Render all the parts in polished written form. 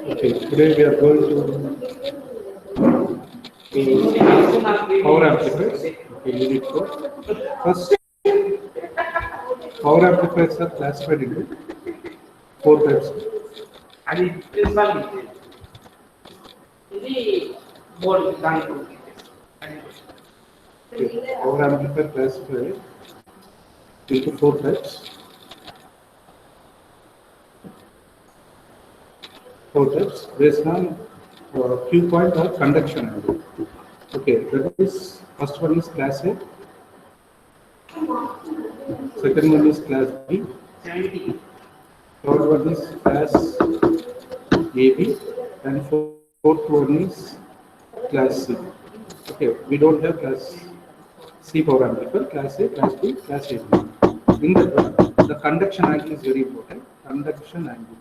Okay, today we are going to power amplifiers. Okay, unit 4. First, power amplifiers are classified into 4 types. అది principal ఇది board దానికి Okay, power amplifier classified into 4 types. 4 types based on Q point or conduction angle. Okay, that is first one is class A, second one is class B, 70 third one is class AB, and fourth one is class C. Okay, we don't have class C power amplifier, class A, class B, class AB. In that one, the conduction angle is very important. Conduction angle.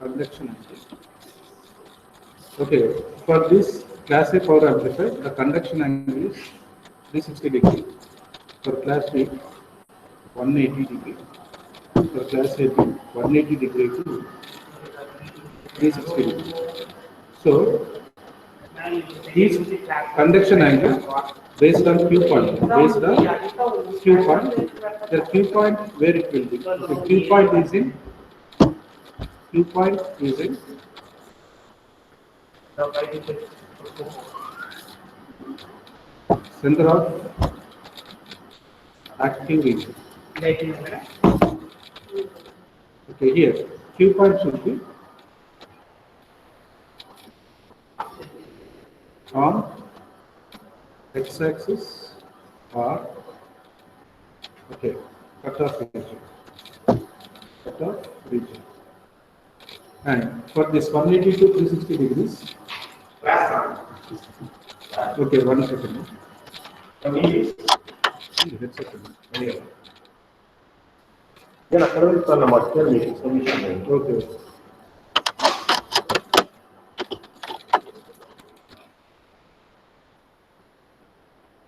Conduction angle. Okay, for this class A power amplifier, the conduction angle is 360 degree. For class B, 180 degree. For class AB, 180 degree to 360 degree. So, these conduction angle based on Q point, based on Q point, the Q point where it will be. The Q point is in center of active region. Okay, here Q point should be on x-axis or okay, cutoff region. Cutoff region. And for this 180 to 360 degrees. Okay, 1 second. Okay.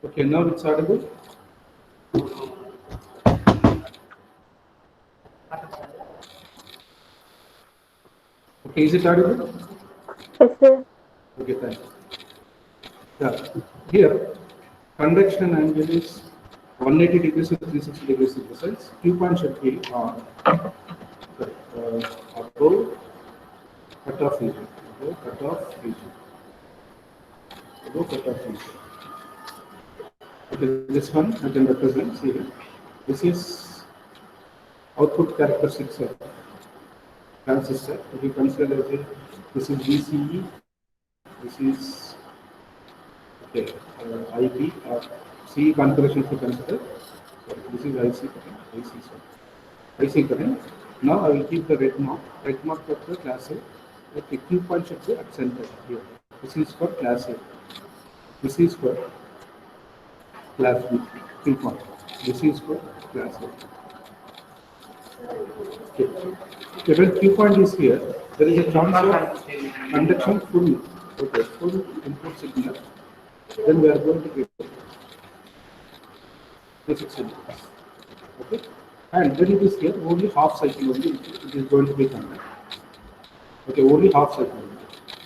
Okay, now it's audible. Okay, is it audible? Yes, sir. Okay, thank you. Yeah, here conduction angle is 180 degrees to 360 degrees in the sense. Q point should be on above cutoff region. Above cutoff region. Above cutoff region. Okay, this one I can represent. See, this is output characteristics of transistor. If you consider that this is VCE, this is okay, IP or CE configuration to consider. So this is IC current, IC current. Now I will keep the red mark for the class A. Okay, Q point should be at center here. This is for class A. This is for class B. Q point. This is for class A. Okay. Okay, when Q point is here, there is a chance of conduction full. Okay, full input signal. Then we are going to get 360 degrees. Okay, and when it is here, only half cycle only it is going to be conducted. Okay, only half cycle only.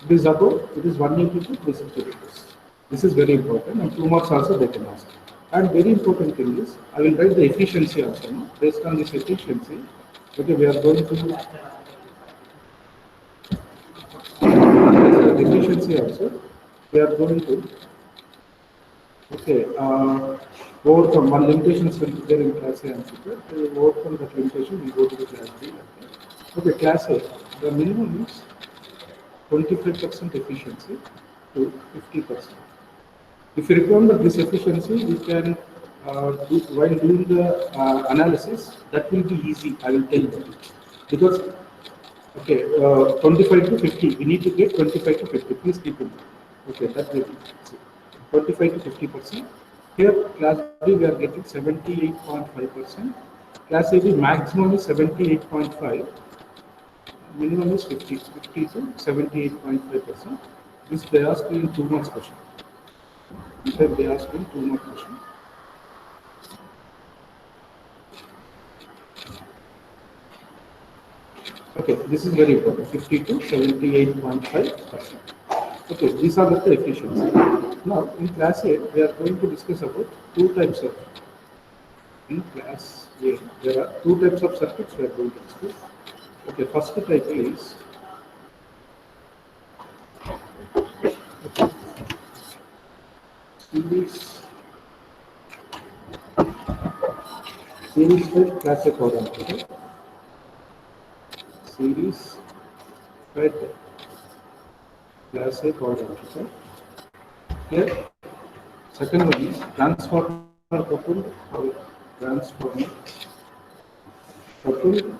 It is above, it is 180 to 360 degrees. This is very important, and 2 marks also they can ask. And very important thing is, I will write the efficiency also. No? Based on this efficiency, okay, we are going to the efficiency also. We are going to okay, overcome one limitations will be there in class A amplifier. To overcome that limitation, we go to the class B. Okay, class A, the minimum is 25% efficiency to 50%. If you remember this efficiency, we can while doing the analysis, that will be easy. I will tell you because okay, 25 to 50. We need to get 25 to 50. Please keep in mind. Okay, that will be 25 to 50%. Here, class B, we are getting 78.5%. Class AB maximum is 78.5. Minimum is 50 to 78.5%. This they ask you in 2 marks question. In fact, they ask you in 2 marks question. Okay, this is very important. 50 to 78.5%. Okay, these are the efficiency. Now, in class A, we are going to discuss about two types of. In class A, there are two types of circuits we are going to discuss. Okay, first type is series fed class A power amplifier. Series fed class A power amplifier. Here, second one is transformer coupled or transformer coupled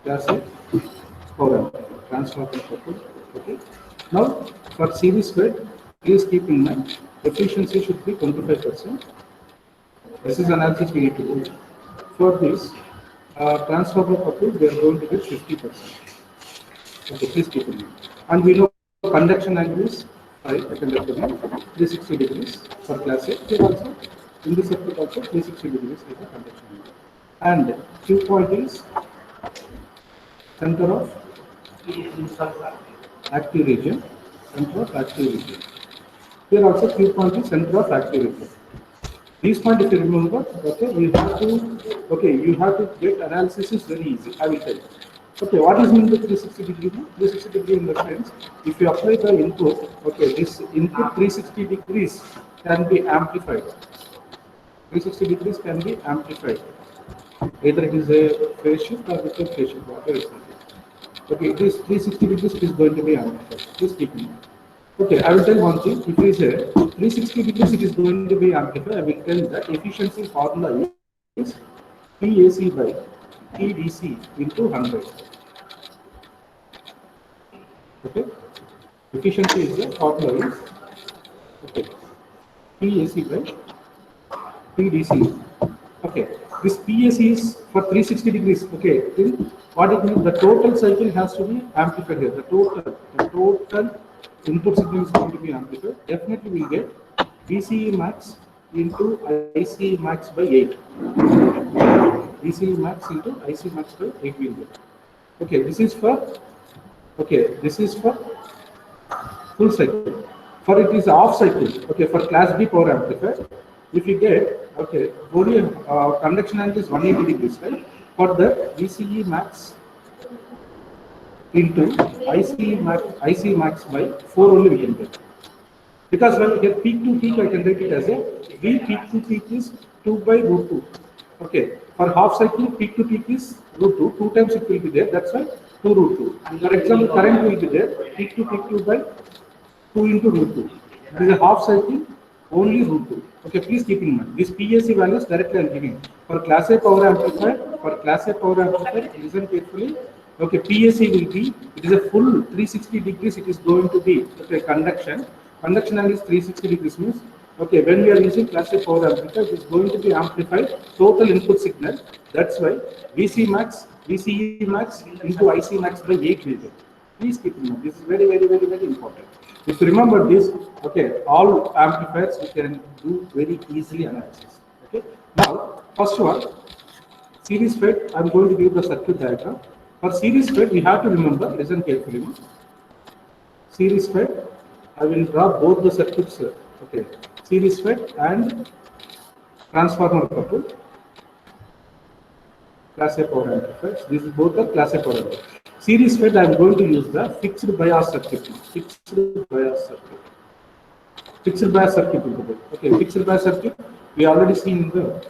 class A power amplifier. Transformer coupled. Okay. Now, for series fed, please keep in mind efficiency should be 25%. This is analysis we need to do. For this, transformer coupled, we are going to get 50%. Okay, please keep in mind. And we know conduction angle is 5, I can recommend 360 degrees for class A. Here also, in this circuit also 360 degrees is the conduction angle. And Q point is center of active region, center of active region. Here also Q point is center of active region. These points, if you remember, okay, you have to get analysis is very easy. I will tell you. Okay, what is mean by 360 degree? 360 degree in the sense, if you apply the input, okay, this input 360 degrees can be amplified. 360 degrees can be amplified. Either it is a phase shift or without phase shift, whatever it is. Okay, it is 360 degrees is going to be amplified. Please keep in mind. Okay, I will tell one thing. If it is a 360 degrees, it is going to be amplified. I will tell that efficiency formula is PAC by TDC into 100. Okay, efficiency is the formula is okay PAC by TDC. Okay, this PAC is for 360 degrees. Okay, what it means, the total cycle has to be amplified here. The total input signal is going to be amplified. Definitely we will get VCE max into IC max by 8. VCE max into IC max by 8 will get. Okay, this is for full cycle. For it is off cycle. Okay, for class B power amplifier, if you get only conduction angle is 180 degrees, right? For the VCE max into IC max by 4 only we can get. Because when we get peak to peak, I can write it as a V peak to peak is 2 by root 2. Okay, for half cycle, peak to peak is root 2. 2 times it will be there. That's why 2 root 2. And for example, current will be there. Peak to peak 2 by 2 into root 2. This is a half cycle, only root 2. Okay, please keep in mind. This PAC values directly I am giving. For class A power amplifier, listen carefully. Okay, PAC will be, it is a full 360 degrees, it is going to be, okay, conduction. Conduction angle is 360 degrees means, okay, when we are using class A power amplifier, it is going to be amplified total input signal. That's why VCE max into IC max by 8 will get. Please keep in mind, this is very, very, very, very important. If you remember this, okay, all amplifiers we can do very easily analysis. Okay, now first one, series fed. I'm going to give the circuit diagram. For series fed, we have to remember, listen carefully. Series fed, I will draw both the circuits. Okay, series fed and transformer coupled. Class A power amplifiers. This is both the class A power amplifiers. Series fed, I am going to use the fixed bias circuit. Fixed bias circuit. Okay, fixed bias circuit. We already seen the.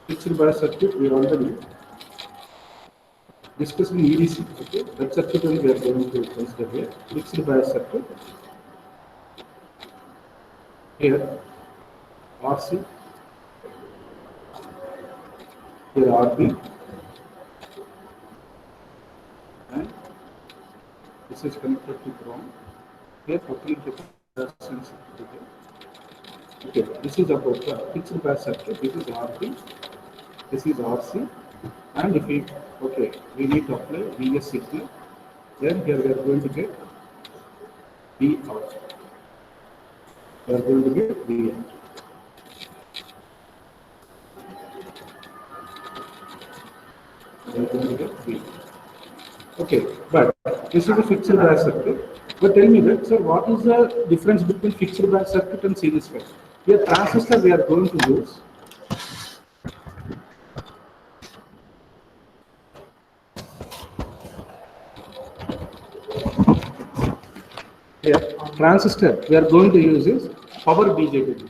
Fixed bias circuit. We already discussed in EDC. Okay, that circuit only we are going to consider here. Fixed bias circuit. Here, RC. Here RB, and this is connected to ground. Here coupling capacitance. Okay, this is about the fixed bias circuit. This is RB, this is RC, and if we need to apply VS signal. Then here we are going to get V out. We are going to get Vn. We are going to get Vn. Okay, but this is a fixed bias circuit. But tell me that, sir, what is the difference between fixed bias circuit and series bias? Here, transistor we are going to use. Here, transistor we are going to use is power BJT.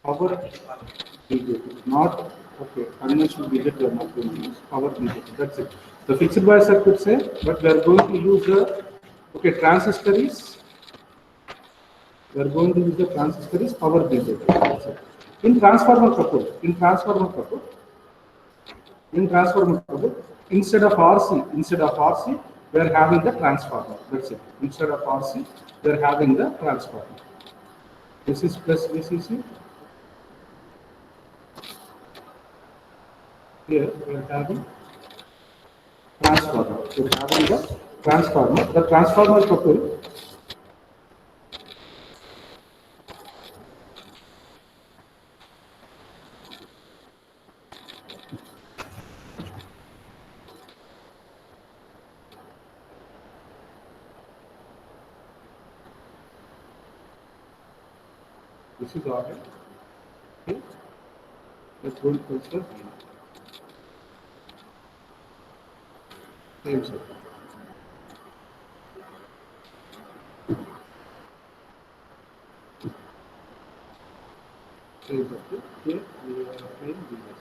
Power BJT, not okay. Conventional BJT we are not going to use. Power BJT. That's it. The fixed bias circuit say, but we are going to use the okay transistor is. We are going to use the transistor is power BJT. That's it. In transformer couple, instead of RC, we are having the transformer. That's it. Instead of RC, we are having the transformer. This is plus VCC. Here we are having transformer. We are having the transformer. The transformer couple. This is order. Okay. Let's go to consider. Same circuit. Same circuit. Here we are applying this.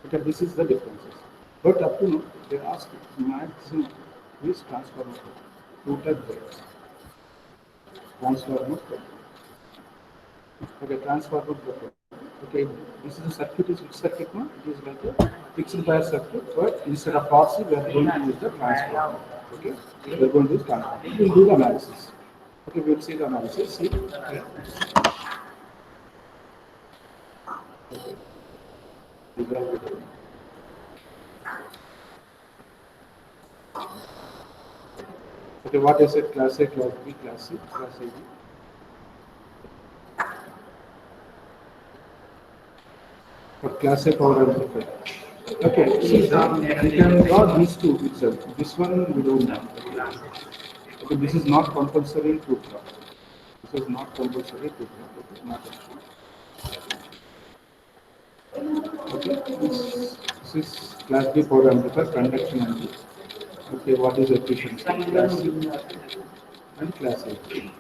Okay, this is the differences. But up to now, they ask maximum is transformer. Two type breaks. Transformer. Okay, transformer. Okay, this is a circuit, is which circuit now? It is like a fixed bias circuit, but instead of RC, we are going to use the transformer. Okay, we are going to use transformer. We will do the analysis. Okay, we will see the analysis. See. Okay. Okay, what is it? Class A, Class B, Class C, Class A, B. For Class A power amplifier. Okay, see, you can draw these two itself. This one we don't have. Okay, this is not compulsory to draw. This is not compulsory to draw. Okay, not okay, this is Class B power amplifier conduction angle. Okay, what is efficiency? Class C and Class A.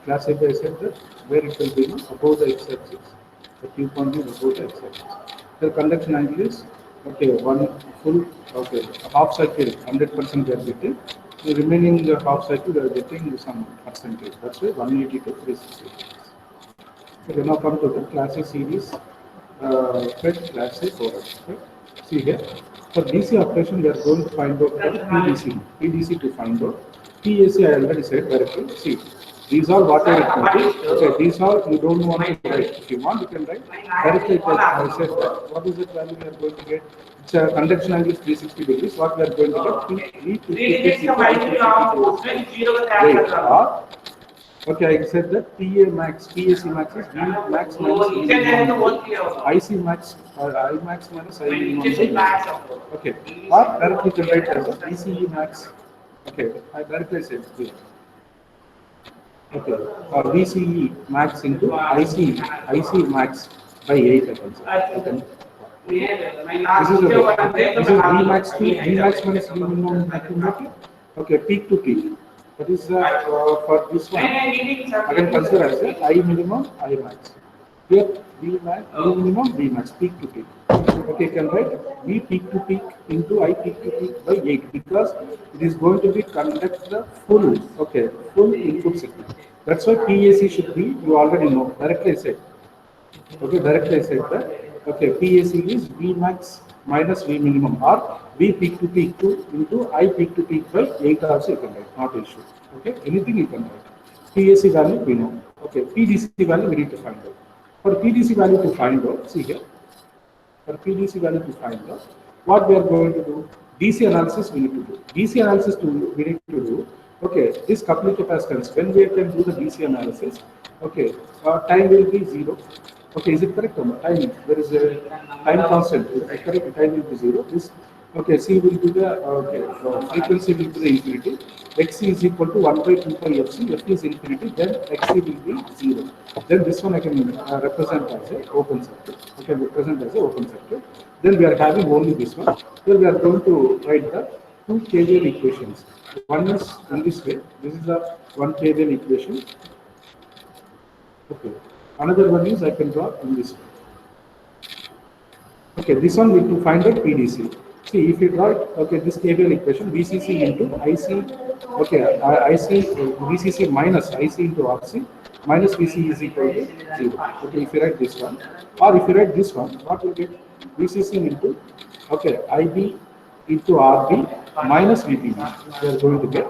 Class A, I said that where it will be above the x-axis. The Q point is above the x-axis. The conduction angle is okay, one full okay, half cycle 100% we are getting. The remaining half cycle we are getting some percentage. That's why 180 to 360. So we now come to the Class A series FET Class A products. Okay? See here, for DC operation we are going to find out the PDC to find out. PAC I already said directly. See, these are whatever it can be. Okay, these are you don't want to write. If you want, you can write directly. I said that. What is the value we are going to get? It's a conduction angle is 360 degrees. What we are going to get? Okay, I said that PA max, PAC max is V max minus V minimum. IC max or I max minus I minimum. Okay, or directly can write as a ECE max. Okay, I directly said here. Okay, or VCE max into IC max by 8 I can say. Okay. This is V max to V max minus V minimum. Okay, peak to peak. That is for this one. I can consider as a I minimum, I max. Here V max, V minimum, V max, peak to peak. Okay, can write V peak to peak into I peak to peak by 8 because it is going to be conduct the full, okay, full input signal. That's why PAC should be, you already know, directly I said. Okay, directly I said that. Okay, PAC is V max minus V minimum or V peak to peak into I peak to peak by 8 also you can write, not issue. Okay, anything you can write. PAC value we know. Okay, PDC value we need to find out. For PDC value to find out, see here. For PDC value to find out, what we are going to do? DC analysis we need to do. DC analysis we need to do. Okay, this coupling capacitance, when we can do the DC analysis, okay, time will be 0. Okay, is it correct or not? Time, there is a time constant. Is it correct? Time will be 0. This, okay, C will be the, okay, frequency will be the infinity. Xc is equal to 1 by 2 pi Fc. F is infinity, then Xc will be 0. Then this one I can represent as a open circuit. I can represent as a open circuit. Then we are having only this one. Here we are going to write the two KVL equations. One is in this way. This is the one KVL equation. Okay. Another one is I can draw in this way. Okay, this one we to find out PDC. See, if you draw it, okay, this KVL equation, VCC into IC, okay, IC, VCC minus IC into RC, minus VC is equal to 0. Okay, if you write this one, or if you write this one, what you get? VCC into, okay, IB into RB minus VPB, we are going to get.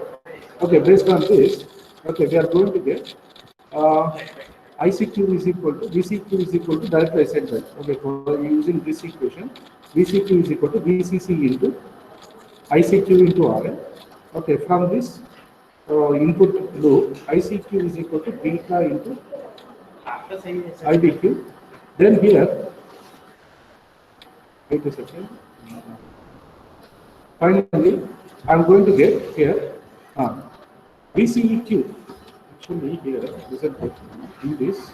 Okay, based on this, okay, we are going to get ICQ is equal to VCQ is equal to directly I said that. Okay, for using this equation, VCQ is equal to VCC into ICQ into RL. Okay, from this input loop, ICQ is equal to beta into IDQ. Then here, wait a second. Finally, I'm going to get here VCEQ. Actually, here, listen to in this.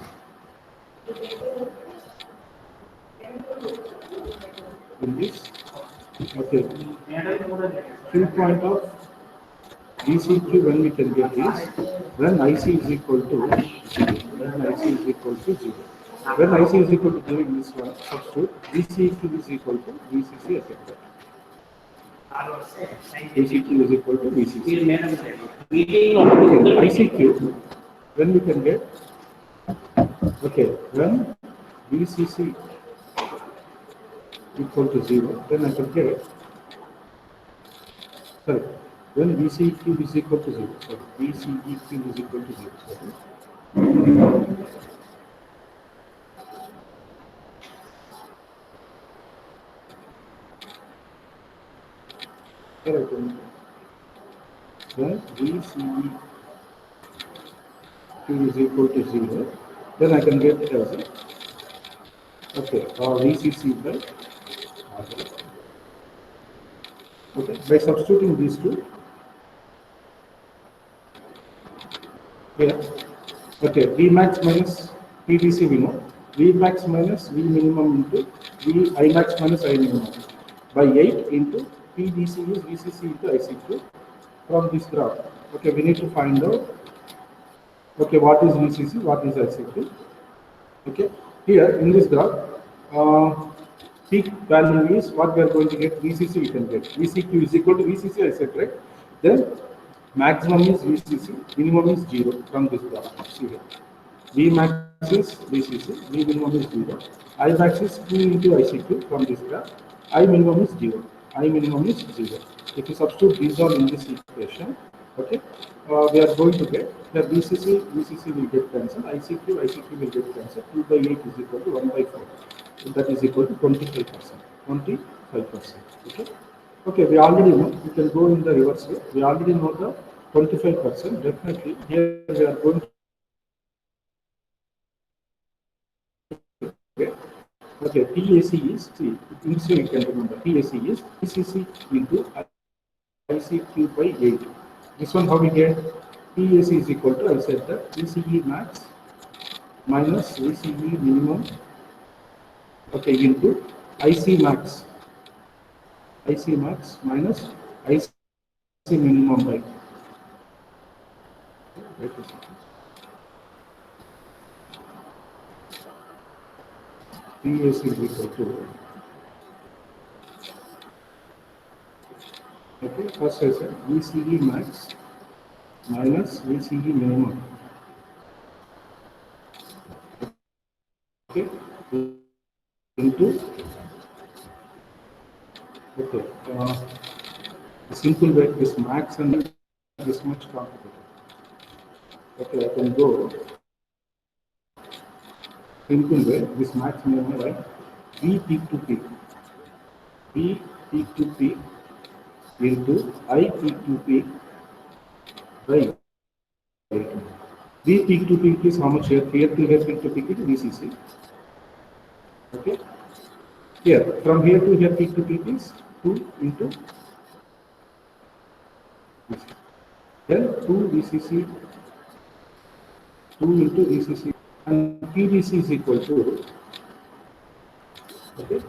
In this, okay, Q point of VCQ when we can get this, when IC is equal to 0, when IC is equal to 0. When IC is equal to 0 in this one, substitute, VCQ is equal to VCC etc. VCQ is equal to VCC. Okay, ICQ, when we can get, okay, when VCC equal to 0, then I can get, sorry, when VCQ is equal to 0, sorry, VCEQ is equal to 0, sorry. Here I can, when VCEQ is equal to 0, then I can get it as a, okay, VCC by RL. Okay, by substituting these two here, okay, V max minus PDC we know, V max minus V minimum into V I max minus I minimum by 8 into PDC is VCC into ICQ from this graph. Okay, we need to find out, okay, what is VCC, what is ICQ. Okay, here in this graph, peak value is what we are going to get. VCC we can get. VCQ is equal to VCC, I said, right? Then maximum is VCC, minimum is 0 from this graph. See here. V max is VCC, V minimum is 0. I max is Q into ICQ from this graph. I minimum is 0. I minimum is 0. If you substitute these all in this equation, okay, we are going to get the VCC, VCC will get cancelled, ICQ, ICQ will get cancelled. 2 by 8 is equal to 1 by 4. So that is equal to 25%. 25%. Okay. Okay, we already know, we can go in the reverse way. We already know the 25%. Definitely, here we are going to get, okay, PAC is, see, in this way you can remember, PAC is VCC into ICQ by 8. This one how we get? PAC is equal to, I said that, VCE max minus VCE minimum, okay, into IC max. IC max minus IC minimum by. Wait a second. PAC is equal to, okay, first I said VCE max minus VCE minimum. Okay, into, okay, simple way, this max and this much complicated. Okay, I can go simple way, this max minimum by V peak to peak. V peak to peak into I peak to peak by 8. V peak to peak is how much here? Here to here peak to peak is VCC. Okay. Here, from here to here peak to peak is 2 into VCC. Then 2 VCC, 2 into VCC, and PDC is equal to, okay,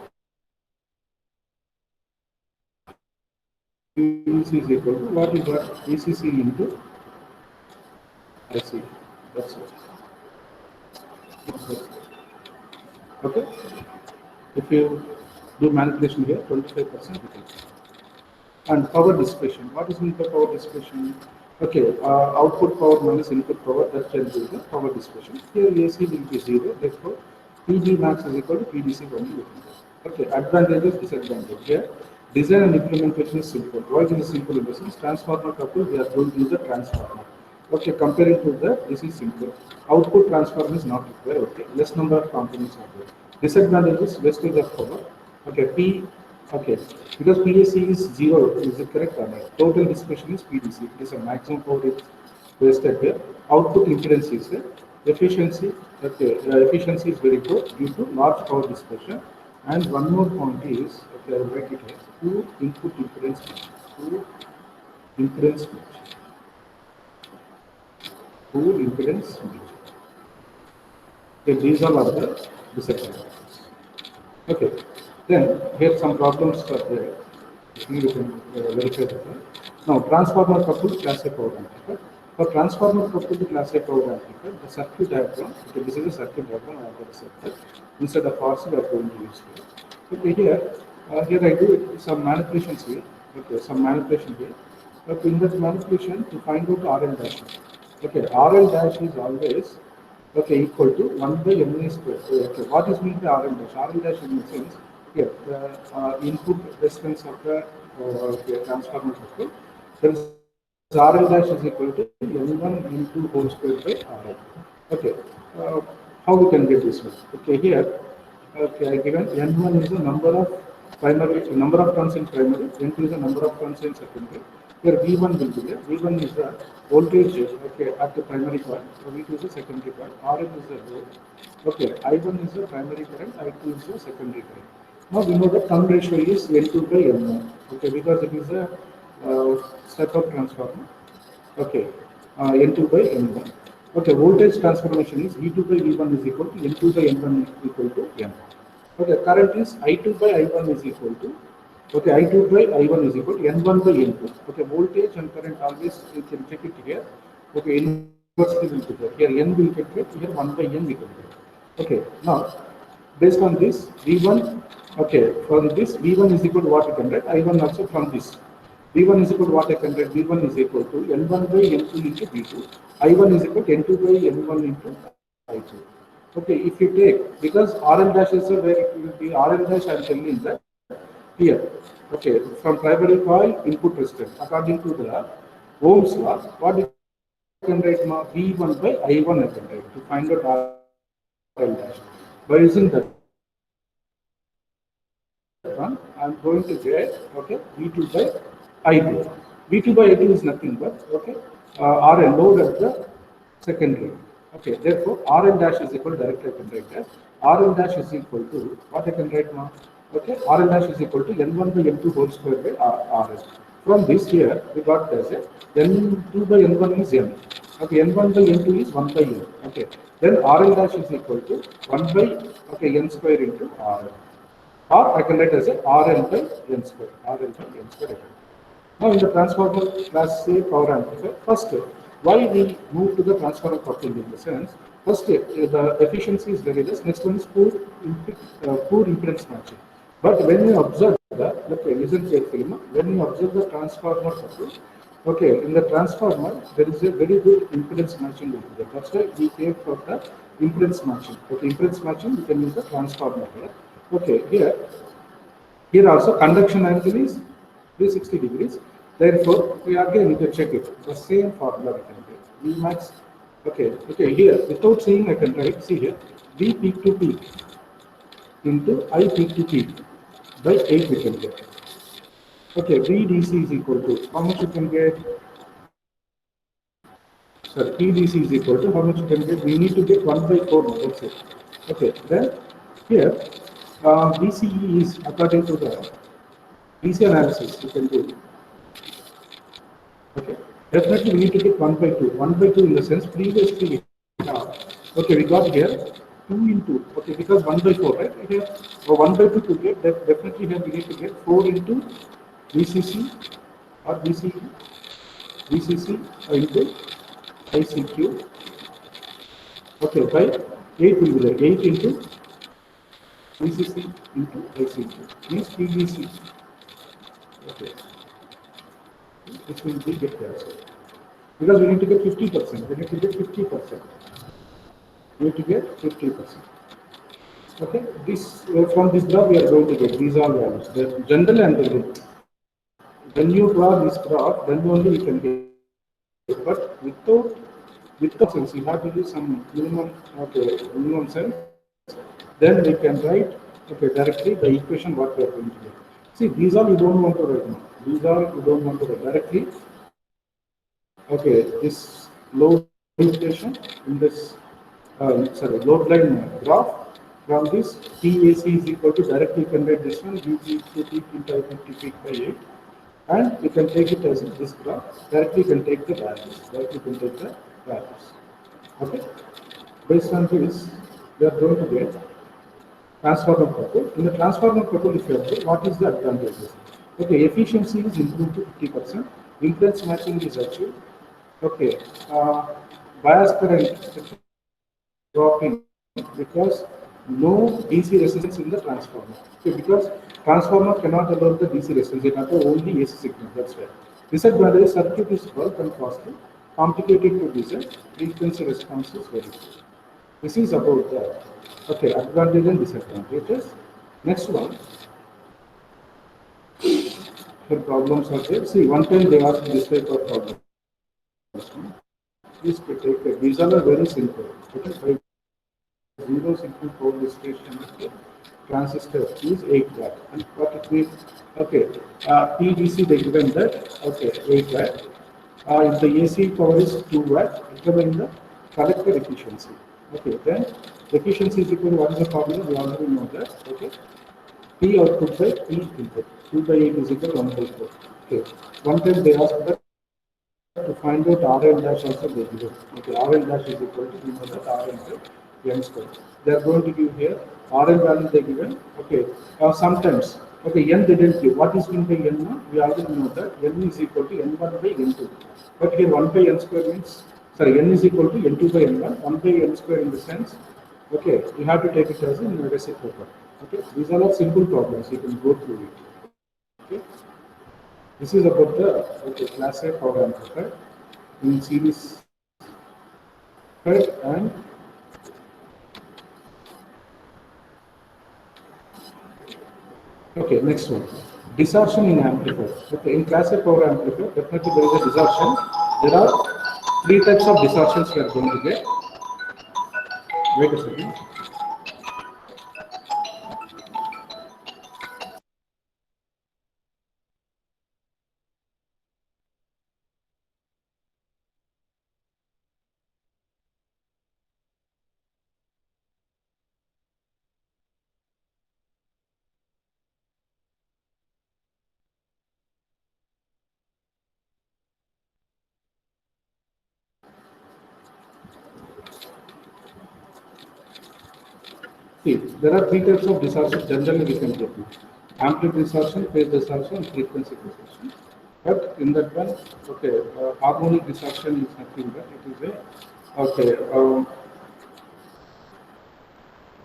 PDC is equal to what is what? VCC into IC. That's it. Okay. If you do manipulation here, 25%. And power dissipation. What is meant by power dissipation? Okay, output power minus input power, that can do the power dissipation. Here AC will be 0, therefore PG max is equal to PDC only. Okay, advantages, disadvantages. Here, design and implementation is simple. Why is it simple in the sense? Transformer couple, we are going to use the transformer. Okay, comparing to that, this is simple. Output transformer is not required. Okay, less number of components are there. Disadvantages, wastage of power. Okay, okay, because PAC is 0, is it correct or not? Total dissipation is PDC. It is a maximum power is wasted here. Output impedance is there. Efficiency, okay, efficiency is very poor due to large power dissipation. And one more point is, okay, I will write it here, 2 input impedance match. 2 impedance match. 2 impedance match. Okay, these all are the disadvantages. Okay, then here some problems are there. You can verify that. Now, transformer coupled class A power amplifier. For transformer coupled class A power amplifier, the circuit diagram, okay, this is a circuit diagram I have accepted. Instead of RC, we are going to use here. Okay, here I do some manipulations here. Okay, some manipulation here. But in that manipulation, to find out RL dash. Okay, RL dash is always equal to 1 by NA square. Okay, what is meant by RL dash? RL dash in the sense, here, the input resistance of the transformer circuit, then RL dash is equal to N1 into whole square by RL. Okay, how we can get this one? Okay, here, okay, I given N1 is the number of turns in primary, N2 is the number of turns in secondary. Here V1 will be there. V1 is the voltage, okay, at the primary coil. So V2 is the secondary coil. Rn is the load. Okay, I1 is the primary current. I2 is the secondary current. Now we know the turn ratio is N2 by N1. Okay, because it is a step-up transformer. Okay, N2 by N1. Okay, voltage transformation is V2 by V1 is equal to N2 by N1 is equal to N. Okay, current is I2 by I1 is equal to, okay, I2 by I1 is equal to N1 by N2. Okay, voltage and current always you can check it here. Okay, inversely will be there. Here N will get here 1 by N we can get. Okay, now based on this V1, okay, from this V1 is equal to what I can write, I1 also from this. V1 is equal to what I can write, V1 is equal to N1 by N2 into V2. I1 is equal to N2 by N1 into I2. Okay, if you take, because RL dash is where it will be, RL dash I am telling that here. Okay, from primary coil input resistance. According to the Ohm's law, what you can write now? V1 by I1 I can write to find out RL dash. By using that one, I am going to get, okay, V2 by I2. V2 by I2 is nothing but, okay, RL load at the secondary. Okay, therefore RL dash is equal to, directly I can write that. RL dash is equal to, what I can write now? Okay, RL dash is equal to N1 by N2 whole square by RL. From this here, we got as a N2 by N1 is N. Okay, N1 by N2 is 1 by N. Okay, then RL dash is equal to 1 by, okay, N square into RL. Or I can write as a RL by N square. RL by N square. Now in the transformer class A power amplifier, first why we move to the transformer coupling in the sense, first the efficiency is very less, next one is poor impedance matching. But when you observe the, okay, listen carefully, when you observe the transformer couple, okay, in the transformer there is a very good impedance matching over there. That's why we came for the impedance matching. Okay, impedance matching, we can use the transformer here. Okay, here also conduction angle is 360 degrees. Therefore, we again you can check it. The same formula we can get. V max. Okay, here without saying I can write. See here, V peak to peak into I peak to peak by 8 we can get. Okay, VDC is equal to how much you can get? So PDC is equal to how much you can get? We need to get 1 by 4 now, that's it. Okay, then here BCE is according to the DC analysis you can do. Okay, definitely we need to get 1 by 2. 1 by 2 in the sense previously we have, okay, we got here 2 into, okay, because 1 by 4, right? Here, 1 by 2 to get, definitely here we need to get 4 into VCC or VCC into ICQ. Okay, by 8 will be there, 8 into VCC into ICQ means PVC. Okay, which will be get cancelled. Because we need to get 50%, we need to get 50%. We need to get 50%. Okay, this from this graph we are going to get these all values. The general and the limit. When you draw this graph, then only you can get. But without sense, you have to use some minimum, okay, minimum sense. Then we can write, okay, directly the equation what we are going to get. See, these all you don't want to write now. These all you don't want to write directly. Okay, this load equation in this, load line graph. From this, PAC is equal to directly you can write this one, UG to peak into 50 peak by 8. And you can take it as this graph. Directly you can take the values. Directly you can take the values. Okay. Based on this, we are going to get transformer couple. In the transformer couple, if you have, what is the advantages? Okay, efficiency is improved to 50%. Impedance matching is achieved. Okay, bias current dropping because no DC resistance in the transformer. Okay, because transformer cannot allow the DC resistance, it has only AC signal, that's right. Disadvantage circuit is bulk and costly, complicated to design, frequency response is very good. This is about the okay, advantage and disadvantages. Next one, the problems are there. See, one time they asked this type of problem. Please take it. These are very simple. Okay, zero signal coexistence transistor is 8 watt. And what it means, okay, PDC they given that, okay, 8 watt. If the AC power is 2 watt, determine the collector efficiency. Okay, then efficiency is equal to what is the formula? We already know that. Okay, P output by P input. 2 by 8 is equal to 1 by 4. Okay, one time they asked that to find out RL dash also they give it. Okay, RL dash is equal to, you know that RL by N square. They are going to give here RL value they given. Okay, sometimes, okay, N they didn't give. What is meant by N1? We already know that N is equal to N1 by N2. But here 1 by N square means, sorry, N is equal to N2 by N1, 1 by N square in the sense, okay, you have to take it as a reciprocal. Okay, these are all simple problems, you can go through it. Okay. This is about the okay, class A power amplifier in series, right? And okay, next one, distortion in amplifier. Okay, in class A power amplifier, definitely there is a distortion. There are 3 types of distortions we are going to get. Wait a second. See, there are 3 types of distortion generally we can get. Amplitude distortion, phase distortion, and frequency distortion. But in that one, okay, harmonic distortion is nothing but it is a, okay,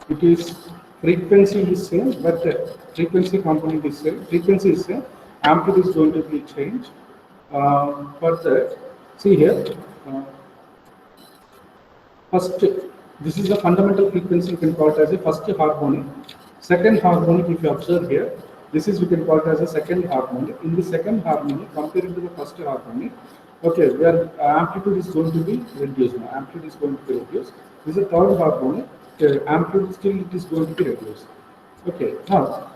it is frequency is same, but the frequency component is same. Frequency is same. Amplitude is going to be changed. For that, see here, first, this is the fundamental frequency. You can call it as a first harmonic. Second harmonic, if you observe here, this is we can call it as a second harmonic. In the second harmonic, compared to the first harmonic, okay, where amplitude is going to be reduced now. Amplitude is going to be reduced. This is the third harmonic. Amplitude still it is going to be reduced. Okay, now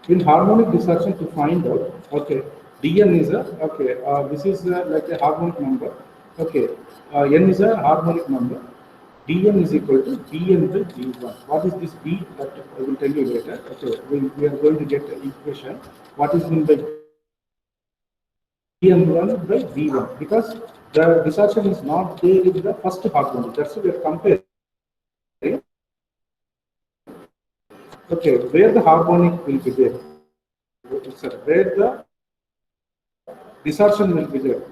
in harmonic distortion to find out, okay, Dn is a, okay, this is like a harmonic number. Okay, n is a harmonic number. Dn is equal to Dn by D1. What is this B? That I will tell you later. Okay, we are going to get the equation. What is meant by Dn1 by V1? Because the distortion is not there in the first harmonic. That's why we are comparing. Okay, where the harmonic will be there. Sir, where the distortion will be there.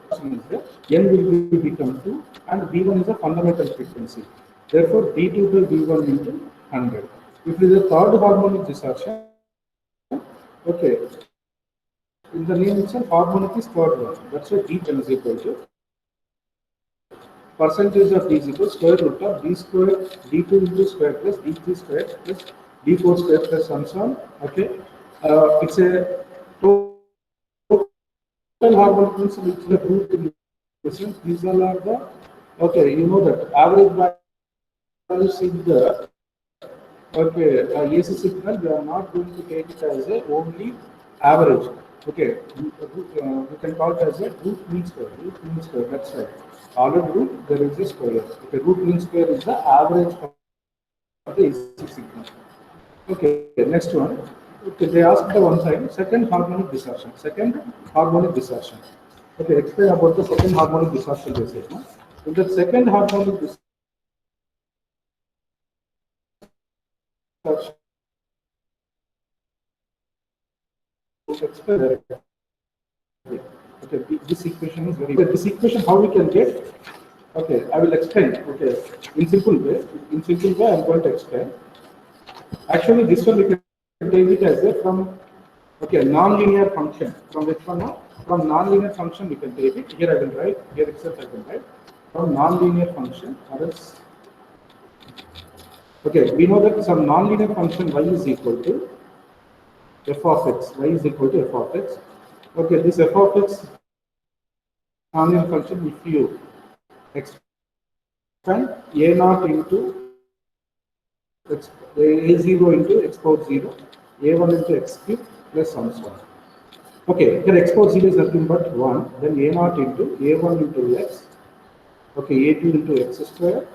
N will be become 2 and V1 is a fundamental frequency. Therefore, D2 by V1 into 100. If it is a third harmonic distortion, okay, in the name itself, harmonic is third one. That's why D10 is equal to percentage of D is equal to square root of D square, D2 into square plus D3 square plus D4 square plus and so on. Okay, it's a total harmonic means which the root in question. These all are the, okay, you know that average values in the, okay, AC signal, we are not going to take it as a only average. Okay, we can call it as a root mean square. Root mean square, that's right. All of root, there is a square. Okay, root mean square is the average of the AC signal. Okay, next one. Okay, they asked the one time, second harmonic distortion. Second harmonic distortion. Okay, explain about the second harmonic distortion they said. No? In the second harmonic distortion, explain. Okay, this equation is very. This equation, how we can get? Okay, I will explain. Okay, in simple way. In simple way, I am going to explain. Actually, this one we can take it as a from, okay, non-linear function. From which one now? From non-linear function we can take it. Here I will write. Here itself I can write. From non-linear function, or else. Okay, we know that some non-linear function y is equal to f of x. Y is equal to f of x. Okay, this f of x non-linear function, if you expand a naught into a0 into x power 0, a1 into x cube plus and so on. Okay, here x power 0 is nothing but 1, then a0 into a1 into x, okay, a2 into x square,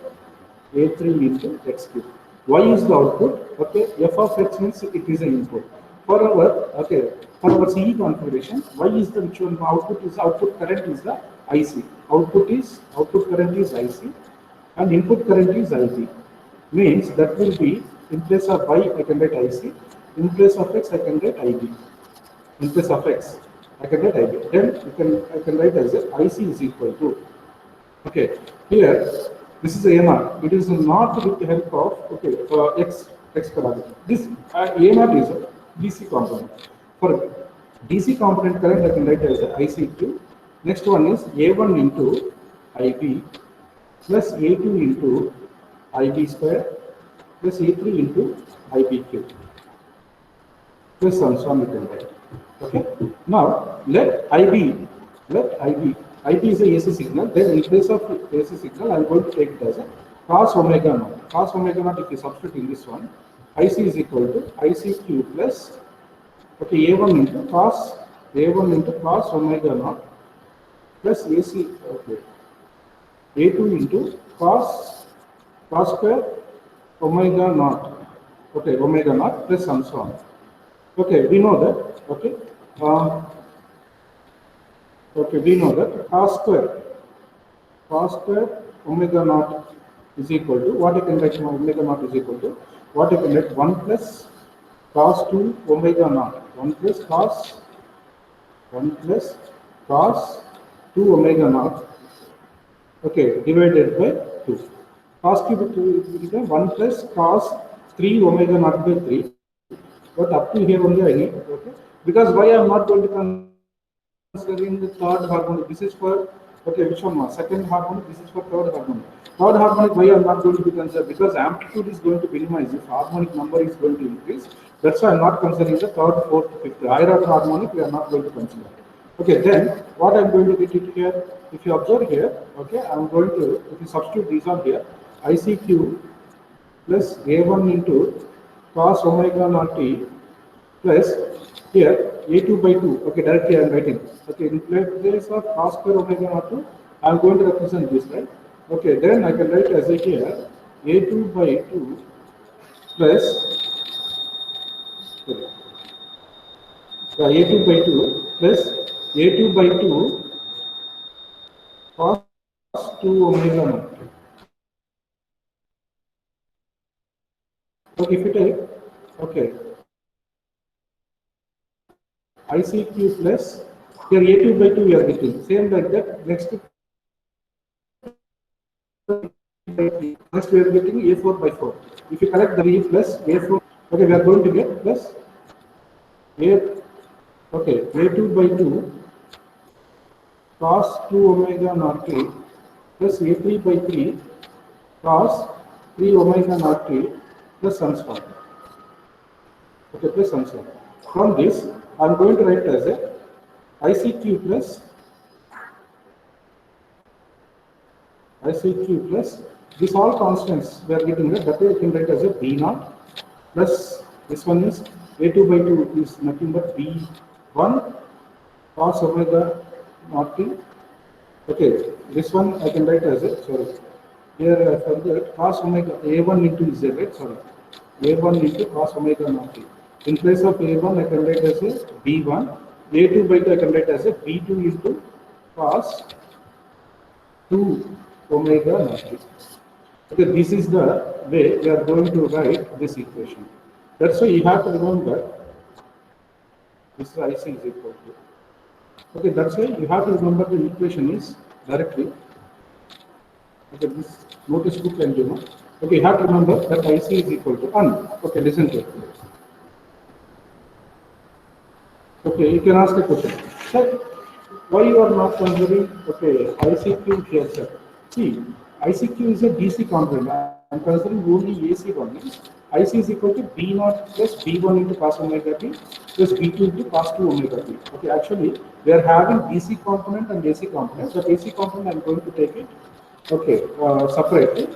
a3 into x cube. Y is the output, okay, f of x means it is an input. For our, okay, for our CE configuration, y is the which one output current is the IC. Output current is IC and input current is IB. Means that will be in place of y I can write IC, in place of x I can write IB. In place of x I can write IB. Then I can write as a IC is equal to, okay, here this is AMR. It is not with the help of, okay, x parameter. This AMR is a DC component. For DC component current I can write as a ICQ. Next one is A1 into IB plus A2 into IB square plus A3 into IBQ plus and so on we can write. Okay. Now let IB is a AC signal. Then in place of AC signal, I am going to take it as a cos omega naught. Cos omega naught, if you substitute in this one, IC is equal to ICQ plus, okay, A1 into cos omega naught plus AC, okay, A2 into cos square omega naught, okay, omega naught plus and so on. Okay, we know that, okay, okay, we know that cos square omega naught is equal to, what I can write now, omega naught is equal to, what I can write 1 plus cos 2 omega naught, 1 plus cos 2 omega naught, okay, divided by 2. Cos cube will become 1 plus cos 3 omega naught by 3. But up to here only I need, okay, because why I am not going to considering the third harmonic. This is for, okay, which one? Second harmonic. This is for third harmonic. Third harmonic, why I am not going to be considered? Because amplitude is going to minimize. If harmonic number is going to increase, that's why I am not considering the third, fourth, fifth. Higher order harmonic we are not going to consider. Okay, then what I am going to get it here? If you observe here, okay, I am going to, if you substitute these on here, ICQ plus A1 into cos omega naught t plus here A2 by 2, okay, directly I am writing. Okay, in place of cos square omega naught to I'm going to represent this, right? Okay, then I can write as a here a2 by 2 plus a2 by 2 plus a2 by 2 cos 2 omega naught. So if you take, okay, ICQ plus, here a2 by 2 we are getting, same like that, next we are getting a4 by 4. If you collect the v plus a4, okay, we are going to get plus a, okay, a2 by 2 cos 2 omega naught t plus a3 by 3 cos 3 omega naught t plus sum square. Okay, plus sum square. From this, I am going to write as a ICQ plus this all constants we are getting that way I can write as a b naught plus this one is a2 by 2 is nothing but b1 cos omega naught t. Okay, this one I can write as a, sorry, here I forgot cos omega a1 into z, right? Sorry, a1 into cos omega naught t. In place of a1 I can write as a b1, a2 by 2 I can write as a b2 into cos 2 omega naught t. Okay, this is the way we are going to write this equation. That's why you have to remember this is IC is equal to. Okay, that's why you have to remember the equation is directly. Okay, this notice book and you know. Okay, you have to remember that IC is equal to 1. Okay, listen carefully. Okay, you can ask a question. Sir, why you are not considering, okay, ICQ here, sir? See, ICQ is a DC component. I am considering only AC components. IC is equal to B naught plus B1 into cos omega t plus B2 into cos 2 omega t. Okay, actually, we are having DC component and AC component. But AC component, I am going to take it, okay, separately.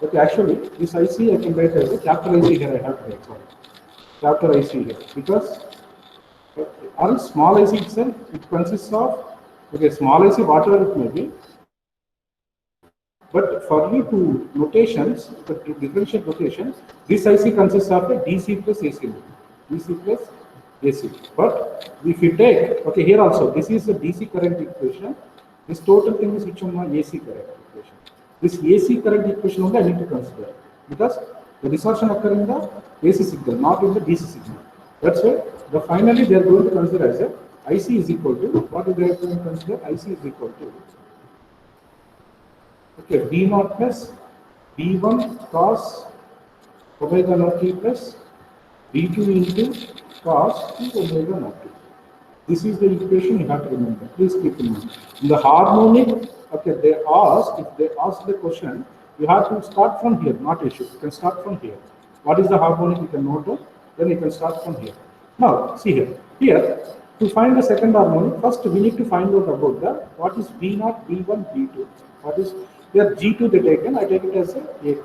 Okay, actually, this IC I can write as a capital IC here. I have to write, sorry, capital IC here because. Or small IC itself, it consists of, okay, small IC, whatever it may be. But for you to notations, the differential notation, this IC consists of a DC plus AC. DC plus AC. But if you take, okay, here also, this is a DC current equation. This total thing is which one AC current equation. This AC current equation only I need to consider because the distortion occurs in the AC signal, not in the DC signal. That's why finally they are going to consider as a IC is equal to, what is they are going to consider? IC is equal to, okay, B naught plus B1 cos omega naught t plus B2 into cos 2 omega naught t. This is the equation you have to remember. Please keep in mind. In the harmonic, okay, if they ask the question, you have to start from here, not issue. You can start from here. What is the harmonic? You can note down. Then you can start from here. Now, see here. Here, to find the second harmonic, first we need to find out about the what is B0, B1, B2. What is here G2 they taken? I take it as a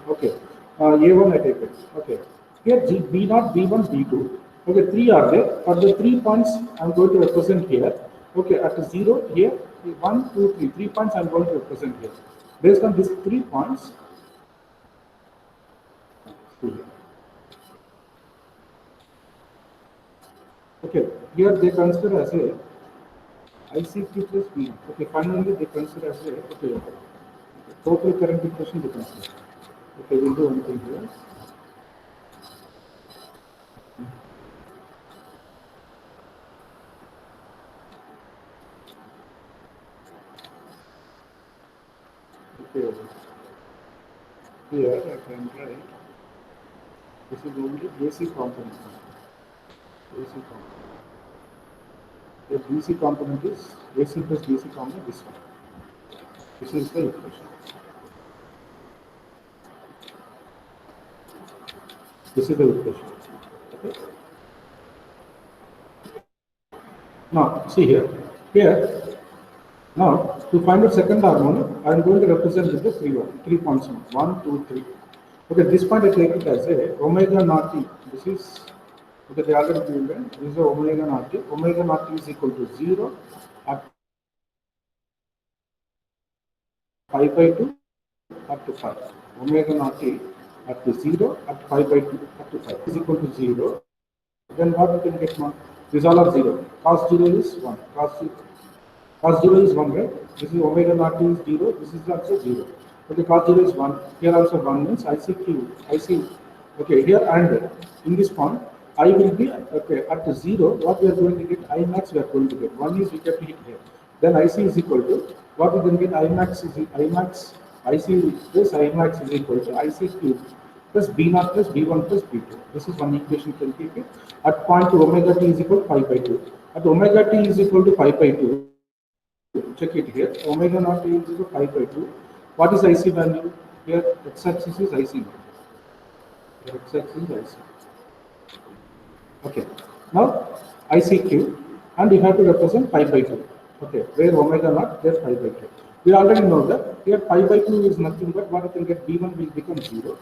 okay. A1 I take it. Okay. Here B0, B1, B2. Okay, 3 are there. For the 3 points, I'm going to represent here. Okay, at 0 here, 1, 2, 3. 3 points I'm going to represent here. Based on these 3 points. Okay, here they consider as a ICQ plus B. Okay, finally they consider as a okay, total current equation they consider. Okay, we'll do one thing here. Okay, here I can write. This is only AC component. AC component. The DC component is AC plus DC component, this one. This is the equation. This is the equation. Okay. Now, see here. Here, now, to find the second harmonic, I am going to represent with the 3 points. 1, 2, 3. Okay, this point I take it as a omega naught t. This is, okay, they already given. This is omega naught t. Omega naught t is equal to 0 at pi by 2 up to 5. Omega naught t up to 0 at pi by 2 up to 5 is equal to 0. Then what we can get now? These all are 0. Cos 0 is 1. Cos 0 is 1, right? This is omega naught t is 0. This is also 0. Okay, cos 0 is 1. Here also 1 means IC. Okay, here and in this point, I will be okay at 0. What we are going to get? I max we are going to get. 1 is we kept it here. Then IC is equal to what we can get? I max is I max. IC this I max is equal to IC cube plus B0 plus B1 plus B2. This is one equation can keep it. At point to omega t is equal to pi by 2. At omega t is equal to pi by 2. Check it here. Omega naught t is equal to pi by 2. What is IC value? Here x-axis is IC. Here x-axis is IC. Okay. Now IC cube and you have to represent pi by 2. Okay. Where omega naught, there pi by 2. We already know that here pi by 2 is nothing but what you can get b1 will become 0.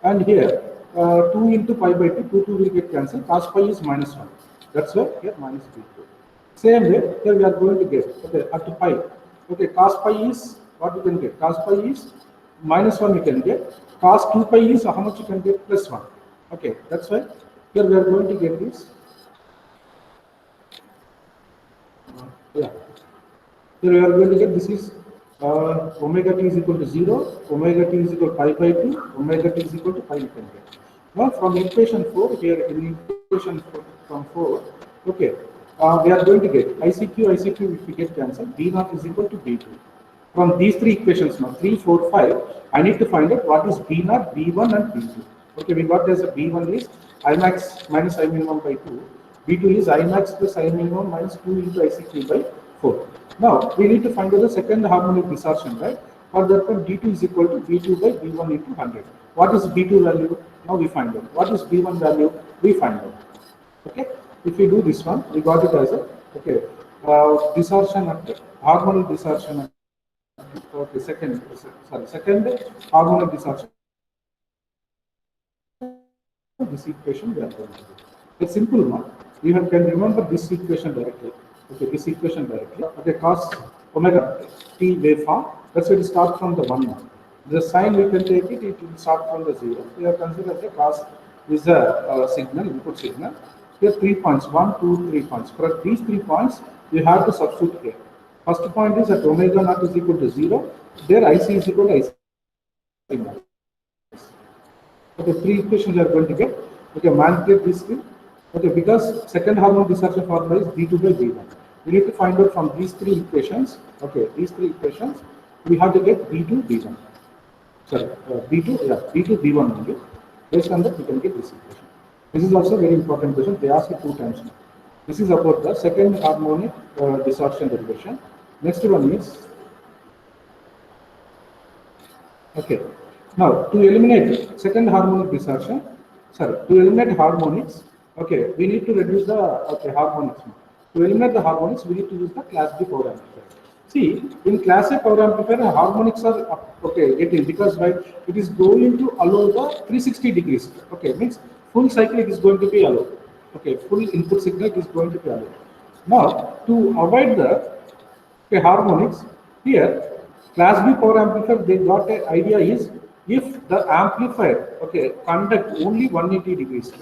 And here 2 into pi by 2 will get cancelled. Cos pi is minus 1. That's why here minus b2. Same way, here we are going to get, okay, up to pi. Okay, cos pi is what we can get? Cos pi is minus 1 we can get. Cos 2 pi is how much you can get? Plus 1. Okay, that's why here we are going to get this. Yeah. Here we are going to get this is omega t is equal to 0, omega t is equal to pi by 2, omega t is equal to pi you can get. Now from equation 4, here in equation from 4, okay, we are going to get ICQ if we get cancelled, B0 is equal to B2. From these three equations now, 3, 4, 5, I need to find out what is B0, B1 and B2. Okay, we got as a B1 is I max minus I minimum by 2, B2 is I max plus I minimum minus 2 into ICQ by 4. Now, we need to find out the second harmonic distortion, right? For that one, D2 is equal to B2 by B1 into 100. What is B2 value? Now we find out. What is B1 value? We find out. Okay? If we do this one, we got it as a, okay, distortion at harmonic distortion at, okay, second harmonic distortion. This equation we are going to do. It's simple one. You can remember this equation directly. Okay, this equation directly. Okay, cos omega t waveform. Let's say it start from the 1 now. The sign we can take it, it will start from the 0. We are considered the cos is a signal, input signal. Here 3 points, 1, 2, 3 points. For these 3 points, you have to substitute here. First point is that omega naught is equal to 0. There IC is equal to IC. Okay, 3 equations you are going to get. Okay, manipulate this thing. Okay, because second harmonic distortion formula is B2 by B1. We need to find out from these 3 equations. Okay, these 3 equations, we have to get B2, B1. Sorry, B2, B1 only. Based on that, we can get this equation. This is also a very important question. They ask it 2 times now. This is about the second harmonic distortion derivation. Next one is, okay. Now, to eliminate second harmonic distortion, to eliminate harmonics, okay, we need to reduce the harmonics. To eliminate the harmonics, we need to use the class B power amplifier. See, in class A power amplifier, the harmonics are getting because right, it is going to allow the 360 degrees. Okay, means full cycle it is going to be allowed. Okay, full input signal is going to be allowed. Now, to avoid the harmonics, here class B power amplifier, they got an idea is if the amplifier conduct only 180 degrees.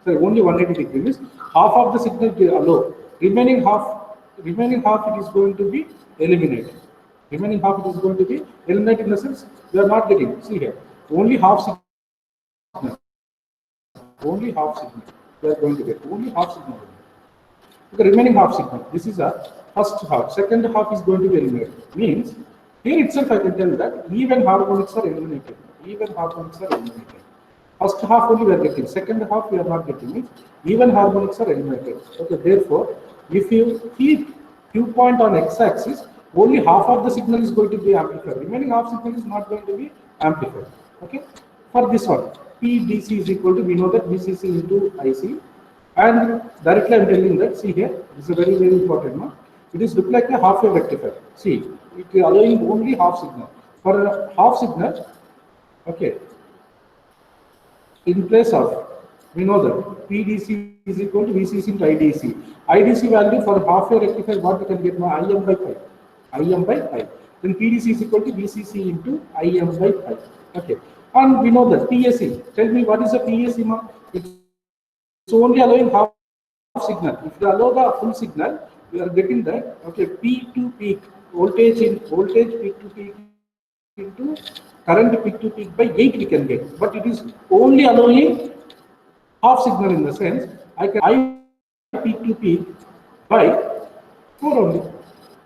So only 180 degrees, half of the signal will allow. Remaining half it is going to be eliminated. Remaining half it is going to be eliminated in the sense we are not getting. See here, only half signal. Only half signal. We are going to get only half signal. The remaining half signal. This is a first half. Second half is going to be eliminated. Means here itself I can tell that even harmonics are eliminated. Even harmonics are eliminated. First half only we are getting. Second half we are not getting it. Even harmonics are eliminated. Okay. Therefore, if you keep Q point on x-axis, only half of the signal is going to be amplified. Remaining half signal is not going to be amplified. Okay. For this one, PDC is equal to, we know that VCC into IC, and directly I am telling that. See here, this is a very important one. It is look like a half wave rectifier. See, it is allowing only half signal. For a half signal, okay. In place of, we know that PDC is equal to VCC into IDC. IDC value for half wave rectifier, what we can get now? IM by pi. IM by pi. then PDC is equal to VCC into IM by pi. Okay, and we know that PSC. Tell me what is a PSC, ma? It's only allowing half signal. If you allow the full signal, we are getting that. Okay, peak to peak voltage in voltage peak to peak into current peak to peak by 8 we can get, but it is only allowing half signal in the sense I can I peak to peak by 4 only,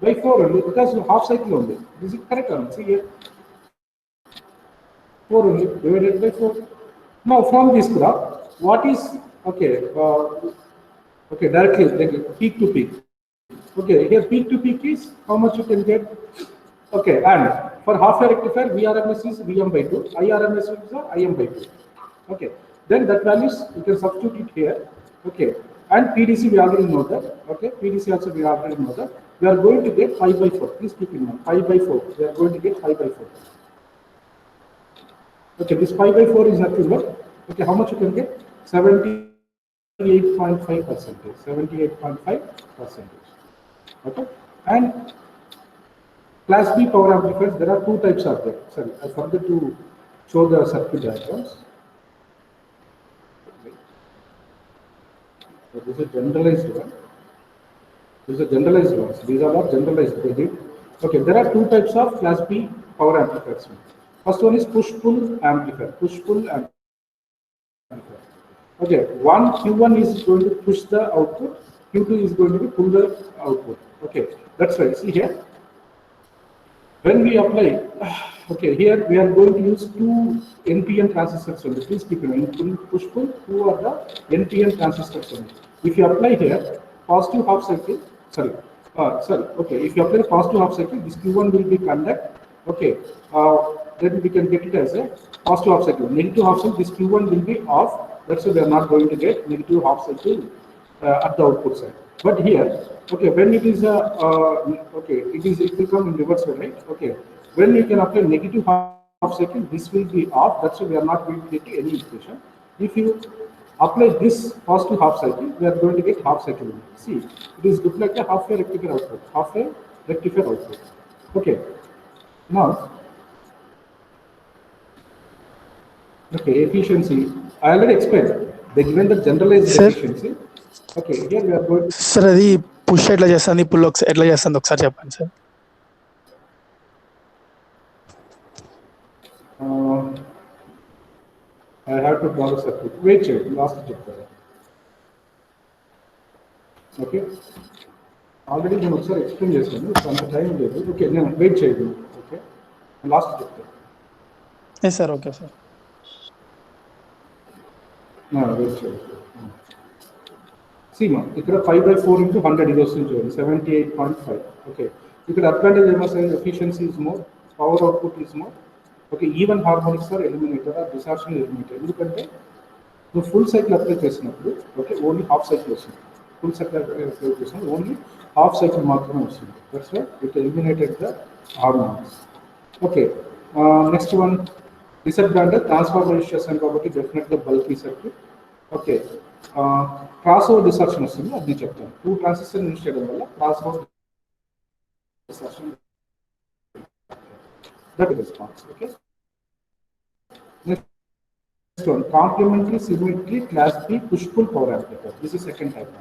by 4 only, because half cycle only. This is correct or not? See here, 4 only divided by 4. Now from this graph, what is okay? Okay, directly like peak to peak. Okay, here peak to peak is how much you can get. Okay, and for half wave rectifier, VRMS is Vm by 2, IRMS is Im by 2. Okay, then that values you can substitute it here. Okay, and PDC we already know that. Okay, PDC also we already know that. We are going to get 5 by 4. Please keep in mind 5 by 4. We are going to get 5 by 4. Okay, this 5 by 4 is nothing but, okay, how much you can get? 78.5%. 78.5%. Okay, and Class B power amplifiers, there are two types of them. Sorry, I forgot to show the circuit diagrams. So this is a generalized one. This is a generalized one. So these are not generalized. Okay, there are two types of Class B power amplifiers. First one is push-pull amplifier. Push-pull amplifier. Okay, one Q1 is going to push the output, Q2 is going to pull the output. Okay, that's right. See here. When we apply, okay, here we are going to use two NPN transistors only. Please keep in mind, push-pull, two are the NPN transistors only. If you apply here, positive half cycle, okay, if you apply the positive half cycle, this Q1 will be conduct, okay, then we can get it as a positive half cycle. Negative half cycle, this Q1 will be off, that's why we are not going to get negative half cycle at the output side. But here, okay, when it is okay, it will come in reverse way, right? Okay, when you can apply negative half cycle, this will be off. That's why we are not going to get any equation. If you apply this positive half cycle, we are going to get half cycle. See, it is look like a half wave rectifier output. Half wave rectifier output. Okay, now, okay, efficiency. I already explained. They given the generalized efficiency. Okay, here we are going to... Sir, అది push ఎట్లా చేస్తుంది, pull ఎట్లా చేస్తుంది ఒకసారి చెప్పండి sir. I have to draw the circuit. Wait, last chapter. Okay. Already నేను ఒకసారి explain చేశాను, అంత టైం లేదు. ఓకే, నేను వెయిట్ చేయండి. ఓకే, లాస్ట్ చెప్తాను. Yes sir, okay sir. Wait చేయండి. సీమా ఇక్కడ 5/4 into 100 ఇది వస్తుంది చూడండి, 78.5. ఓకే, ఇక్కడ అడ్వాంటేజ్ ఏమొస్తుంది? Efficiency is more, power output is more. Okay, even harmonics are eliminator or distortion eliminator. ఎందుకంటే నువ్వు ఫుల్ సైకిల్ అప్లై చేసినప్పుడు, ఓకే, ఓన్లీ హాఫ్ సైకిల్ వస్తుంది. ఫుల్ సైకిల్ అప్లై చేసినప్పుడు ఓన్లీ హాఫ్ సైకిల్ మాత్రమే వస్తుంది. That's why it eliminated the harmonics. Okay, next one disadvantage, transformer use చేస్తాను కాబట్టి డెఫినెట్గా bulky circuit. Okay, cross over distortion వస్తుంది, అది చెప్తాను. టూ ట్రాన్సిస్టర్ యూస్ చేయడం వల్ల cross over డిసార్షన్, that response. Okay, next one, complementary symmetry class B push-pull power amplifier. This is second type.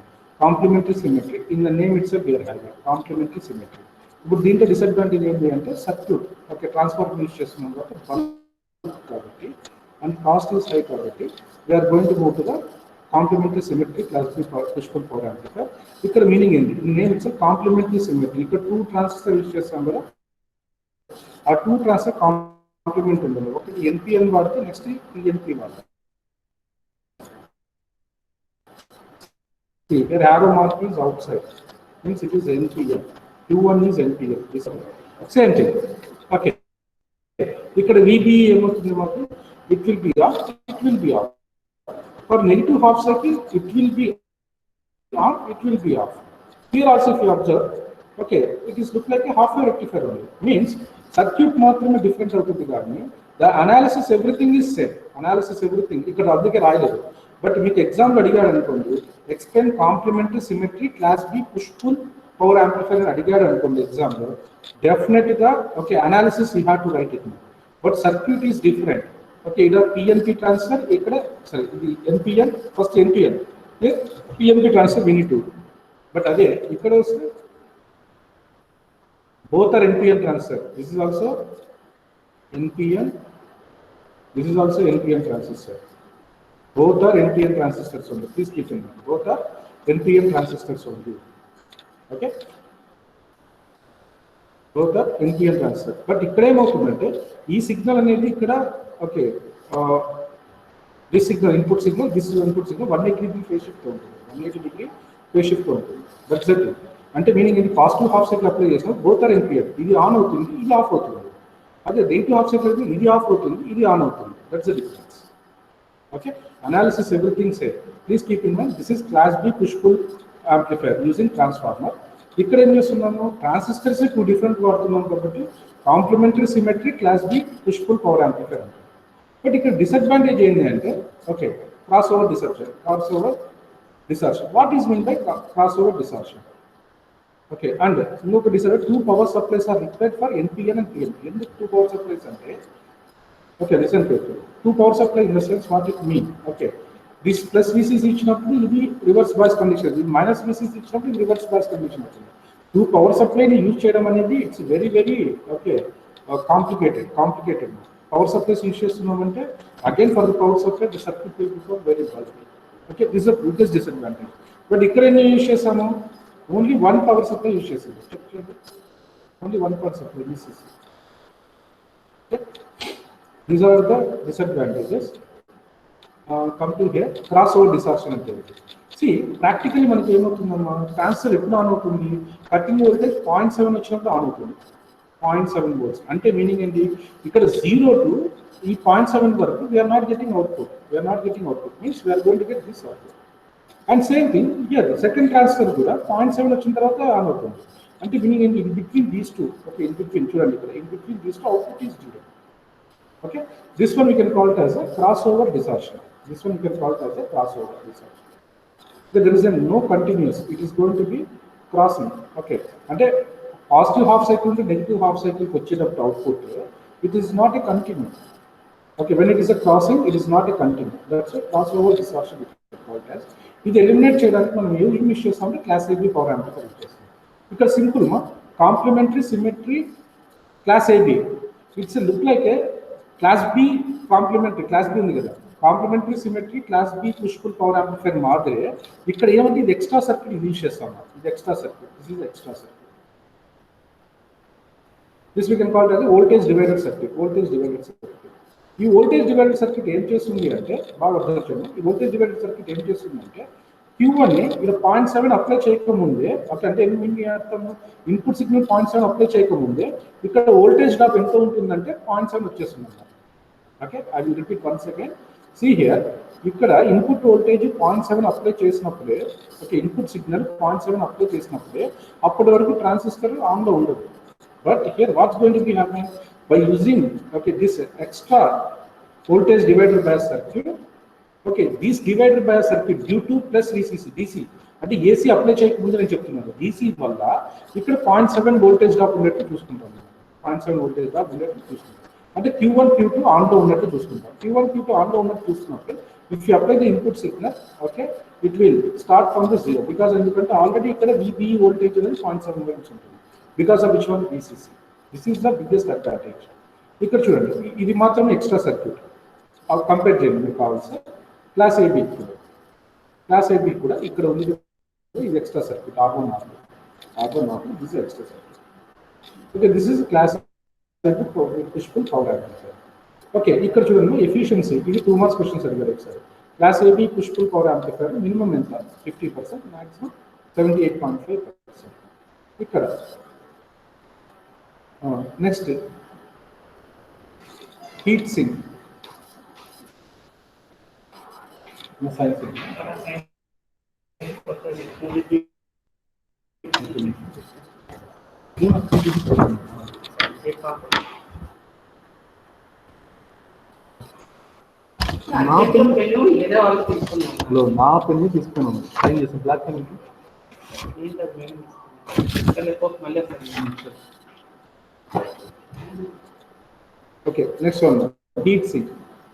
Complementary symmetry, in the name itself we are having complementary symmetry. ఇప్పుడు దీంట్లో disadvantage ఏంటి అంటే circuit, okay, transformer use చేస్తున్నాం కాబట్టి and cost is high కాబట్టి we are going to move to the complementary symmetry class B push pull power amplifier. ఇక్కడ meaning ఏంటి? Name it's complementary symmetry. ఇక్కడ టూ ట్రాన్సిస్టర్ యూస్ చేస్తాం కదా, ఆ టూ ట్రాన్సిస్టర్ కాంప్లిమెంట్ ఉండాలి. ఒకటి ఎన్పిఎన్ వాడితే నెక్స్ట్ పిఎన్పి వాడతాం. Here arrow mark is outside, means it is NPN. Q1 is NPN. This same thing. Okay. ఇక్కడ VB ఏమవుతుంది మాకు? It will be off. It will be off. For negative half cycle, it will be on. It will be off. Here also, if you observe, okay, it is look like a half wave rectifier only. Means circuit మాత్రమే difference అవుతుంది కానీ the analysis everything is same. Analysis everything ఇక్కడ అందుకే రాయలేదు. But మీకు ఎగ్జామ్లో అడిగాడు అనుకోండి, explain complementary symmetry class B push pull power amplifier అడిగాడు అనుకోండి ఎగ్జామ్లో, డెఫినెట్గా okay analysis you have to write it. But circuit is different. Okay ఇక్కడ పిఎన్పి ట్రాన్స్ఫర్, ఇక్కడ సరే ఇది NPN, first NPN PNP transfer we need to. But అదే ఇక్కడ వస్తే both are NPN transistor. This is also NPN. This is also NPN transistor. Both are NPN transistors only. Please keep in mind. Both are NPN transistors only. Okay. Both are NPN transistors. But ikkada em avutundante ee signal anedi ikkada okay this signal input signal, this is input signal 180 degree phase shift untundi. 180 degree phase shift untundi. That's it. అంటే meaning ఇది positive half cycle apply చేసినా both are NPN. ఇది on అవుతుంది, ఇది of అవుతుంది. అదే negative half cycle అయితే ఇది ఆఫ్ అవుతుంది, ఇది ఆన్ అవుతుంది. That's the difference. Okay analysis everything same. Please keep in mind this is class B push pull amplifier using transformer. ఇక్కడ ఏం చేస్తున్నాము, ట్రాన్సిస్టర్స్ 2 డిఫరెంట్ వాడుతున్నాం కాబట్టి complementary symmetry class B push pull power amplifier అంటారు. But ఇక్కడ disadvantage ఏంటి అంటే okay cross over distortion. Cross over distortion what is mean by cross over distortion? Okay, and look at this, 2 power supplies are required for NPN and PNP. ఎందుకు 2 power supplies అంటే okay listen carefully. 2 power supply in the sense what it mean. Okay, this plus VCC ఇచ్చినప్పుడు ఇది reverse bias condition, ఇది minus VCC ఇచ్చినప్పుడు ఇది reverse bias condition అవుతుంది. 2 power supply ని use చేయడం అనేది it's very very okay complicated. Power supplies use చేస్తున్నామంటే again for the power supply the circuit will become very bulky. Okay this is the biggest disadvantage. But ఇక్కడ ఏం use చేసాము, only one power supply use chesadi. Only one power supply this is. Okay. These are the disadvantages. Come to here crossover distortion ante. See practically manaki em avutundamma, transistor eppudu on avutundi, cutting voltage 0.7 vachinappudu on avutundi. 0.7 volts ante meaning enti ikkada 0 to ee 0.7 varaku we are not getting output. Means we are going to get this output. And same thing here, second transfer కూడా 0.7 వచ్చిన తర్వాత on అవుతుంది. అంటే meaning ఏంటి, in between these two okay in between చూడండి ఇక్కడ in between these two output is zero. Okay this one we can call it as a cross over distortion. There is no continuous, it is going to be crossing. Okay, అంటే positive half cycle నుంచి negative half సైకిల్కి వచ్చేటప్పుడు output it is not a continuous. Okay, when it is a crossing, it is not a continuous. That's a crossover distortion we call it as. ఇది eliminate చేయడానికి మనం ఏం use చేస్తామంటే class AB power amplifier use చేస్తాం. ఇక్కడ simple మా complementary symmetry class AB it's look like a class B complementary, class B ఉంది కదా, complementary symmetry class B push pull power amplifier మాదిరి ఇక్కడ ఏమంటే ఇది ఎక్స్ట్రా సర్క్యూట్ యూజ్ చేస్తాం. ఇది extra circuit, this is extra circuit. This we can call it as voltage divider circuit. ఈ voltage divider circuit ఏం చేస్తుంది అంటే బాగా అర్థం చేయండి. ఈ వోల్టేజ్ డివైడర్ సర్క్యూట్ ఏం చేస్తుంది అంటే Q1 ని ఇక్కడ 0.7 అప్లై చేయకముందే, అంటే అర్థము ఇన్పుట్ సిగ్నల్ 0.7 అప్లై చేయకముందే ఇక్కడ వోల్టేజ్ డ్రాప్ ఎంత ఉంటుందంటే 0.7 వచ్చేస్తుంది అన్నమాట. Okay, I will repeat once again. See here, ఇక్కడ ఇన్పుట్ వోల్టేజ్ 0.7 అప్లై చేసినప్పుడే, ఓకే ఇన్పుట్ సిగ్నల్ 0.7 అప్లై చేసినప్పుడే అప్పటి వరకు ట్రాన్సిస్టర్ ఆన్లో ఉండదు. But here what's going to be happening by using okay this extra voltage divider bias circuit. Okay, this divider bias circuit due to plus VCC DC అంటే AC apply చేయకముందు నేను చెప్తున్నాను, DC వల్ల ఇక్కడ 0.7 వోల్టేజ్ డ్రాప్ ఉన్నట్టు చూసుకుంటాం. 0.7 voltage drop ఉన్నట్టు చూసుకుంటాం. అంటే Q1 Q2 ఆన్లో ఉన్నట్టు చూసుకుంటాం. Q1 Q2 ఆన్లో ఉన్నట్టు చూసుకున్నప్పుడు if you apply the input signal, okay, it will start from the zero because ఎందుకంటే ఆల్రెడీ ఇక్కడ VBE వోల్టేజ్ అనేది 0.7 వరకు ఉంటుంది. Because of which one? VCC. This is the biggest advantage. ఇక్కడ చూడండి, ఇది మాత్రం ఎక్స్ట్రా సర్క్యూట్. కంపేర్ చేయండి మీకు కావాల్సి క్లాస్ ఏబి కూడా. క్లాస్ ఏబి కూడా ఇక్కడ ఉంది, ఇది extra circuit. R1 this is extra circuit. Okay, this is class push pull power amplifier. Okay, ఇక్కడ చూడండి ఎఫిషియన్సీ, ఇది 2 మార్క్స్ క్వశ్చన్స్ అడిగారు ఒకసారి. Class AB push pull power amplifier minimum ఎంత 50%, మాక్సిమం 78.5%. ఇక్కడ నెక్స్ట్ హీట్ సింక్ నా పెన్ను తీసుకున్నాను, sign చేసాను black pen. Okay, next one, heat sink.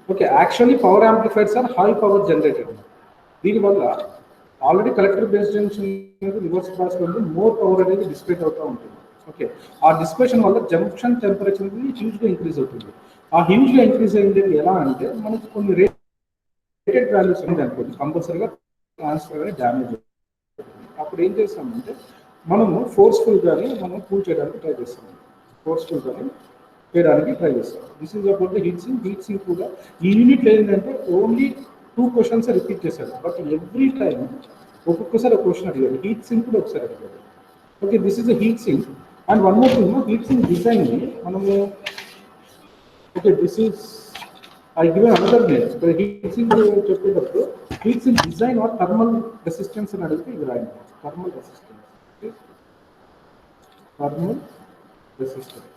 Okay, actually power amplifiers are high power generated. దీని వల్ల already collector base junction reverse cross వల్ల more power అనేది డిస్పేట్ అవుతూ ఉంటుంది. ఓకే, ఆ డిస్పేషన్ వల్ల జంక్షన్ టెంపరేచర్ అనేది హ్యూజ్గా ఇంక్రీజ్ అవుతుంది. ఆ హ్యూజ్గా ఇంక్రీజ్ అయింది ఎలా అంటే మనకి కొన్ని రేటెడ్ వాల్యూస్ అనేది అనుకోండి కంపల్సరీగా ట్రాన్స్ఫర్ అనేది డ్యామేజ్ అవుతుంది. అప్పుడు ఏం చేస్తామంటే మనము ఫోర్స్ఫుల్గానే మనం కూల్ చేయడానికి ట్రై చేస్తాము. ఫోర్స్ఫుల్గానే చేయడానికి ట్రై చేస్తాం. This is about the heat sink. Heat sink కూడా ఈ యూనిట్లో ఏంటంటే ఓన్లీ 2 క్వశ్చన్స్ రిపీట్ చేశారు, బట్ ఎవ్రీ టైం ఒక్కొక్కసారి ఒక క్వశ్చన్ అడిగారు. హీట్ సింక్ కూడా ఒకసారి అడిగారు. Okay, this is the heat sink. And one more thing, heat sink డిజైన్ని మనము okay this is I given another name. Heat sink చెప్పేటప్పుడు heat sink design or thermal resistance అని అడిగితే ఇది రాయండి. Thermal resistance. Thermal resistance.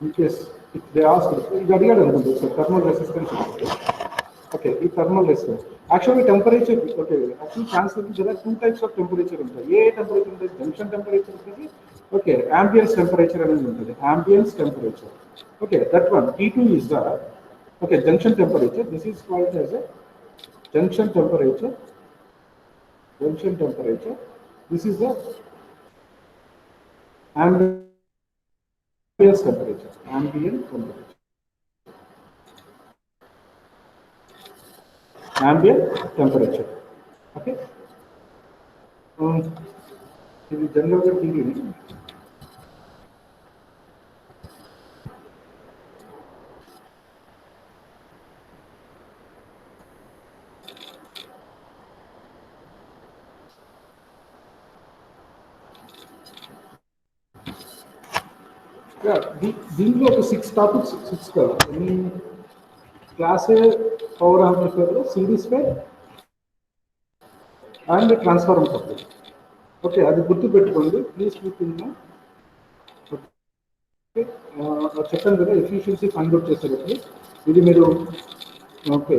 In case if they ask, ఇది అడిగాడు అనుకుంటుంది సార్ థర్మల్ రెసిస్టెన్స్. ఓకే, ఈ thermal resistance actually temperature. Okay, actually transfer there are 2 types of temperature ఉంటాయి. ఏ టెంపరేచర్ ఉంటుంది? జంక్షన్ టెంపరేచర్ ఉంటుంది. ఓకే, అంబియన్స్ టెంపరేచర్ అనేది ఉంటుంది. Ambience temperature. Okay, that one T2 is the okay junction temperature. This is called as a junction temperature. Junction temperature. This is the ambient temperature. Ambient temperature. Ambient temperature. Okay. ఇది జనరల్గా టీవీని దీంట్లో ఒక 6 topics 6 కదా class A power amplifier series పై and transformer circuit. Okay, అది గుర్తుపెట్టుకోండి please. చెప్పాను కదా ఎఫిషియన్సీ ఫైండ్ అవుట్ చేసేటప్పుడు ఇది మీరు okay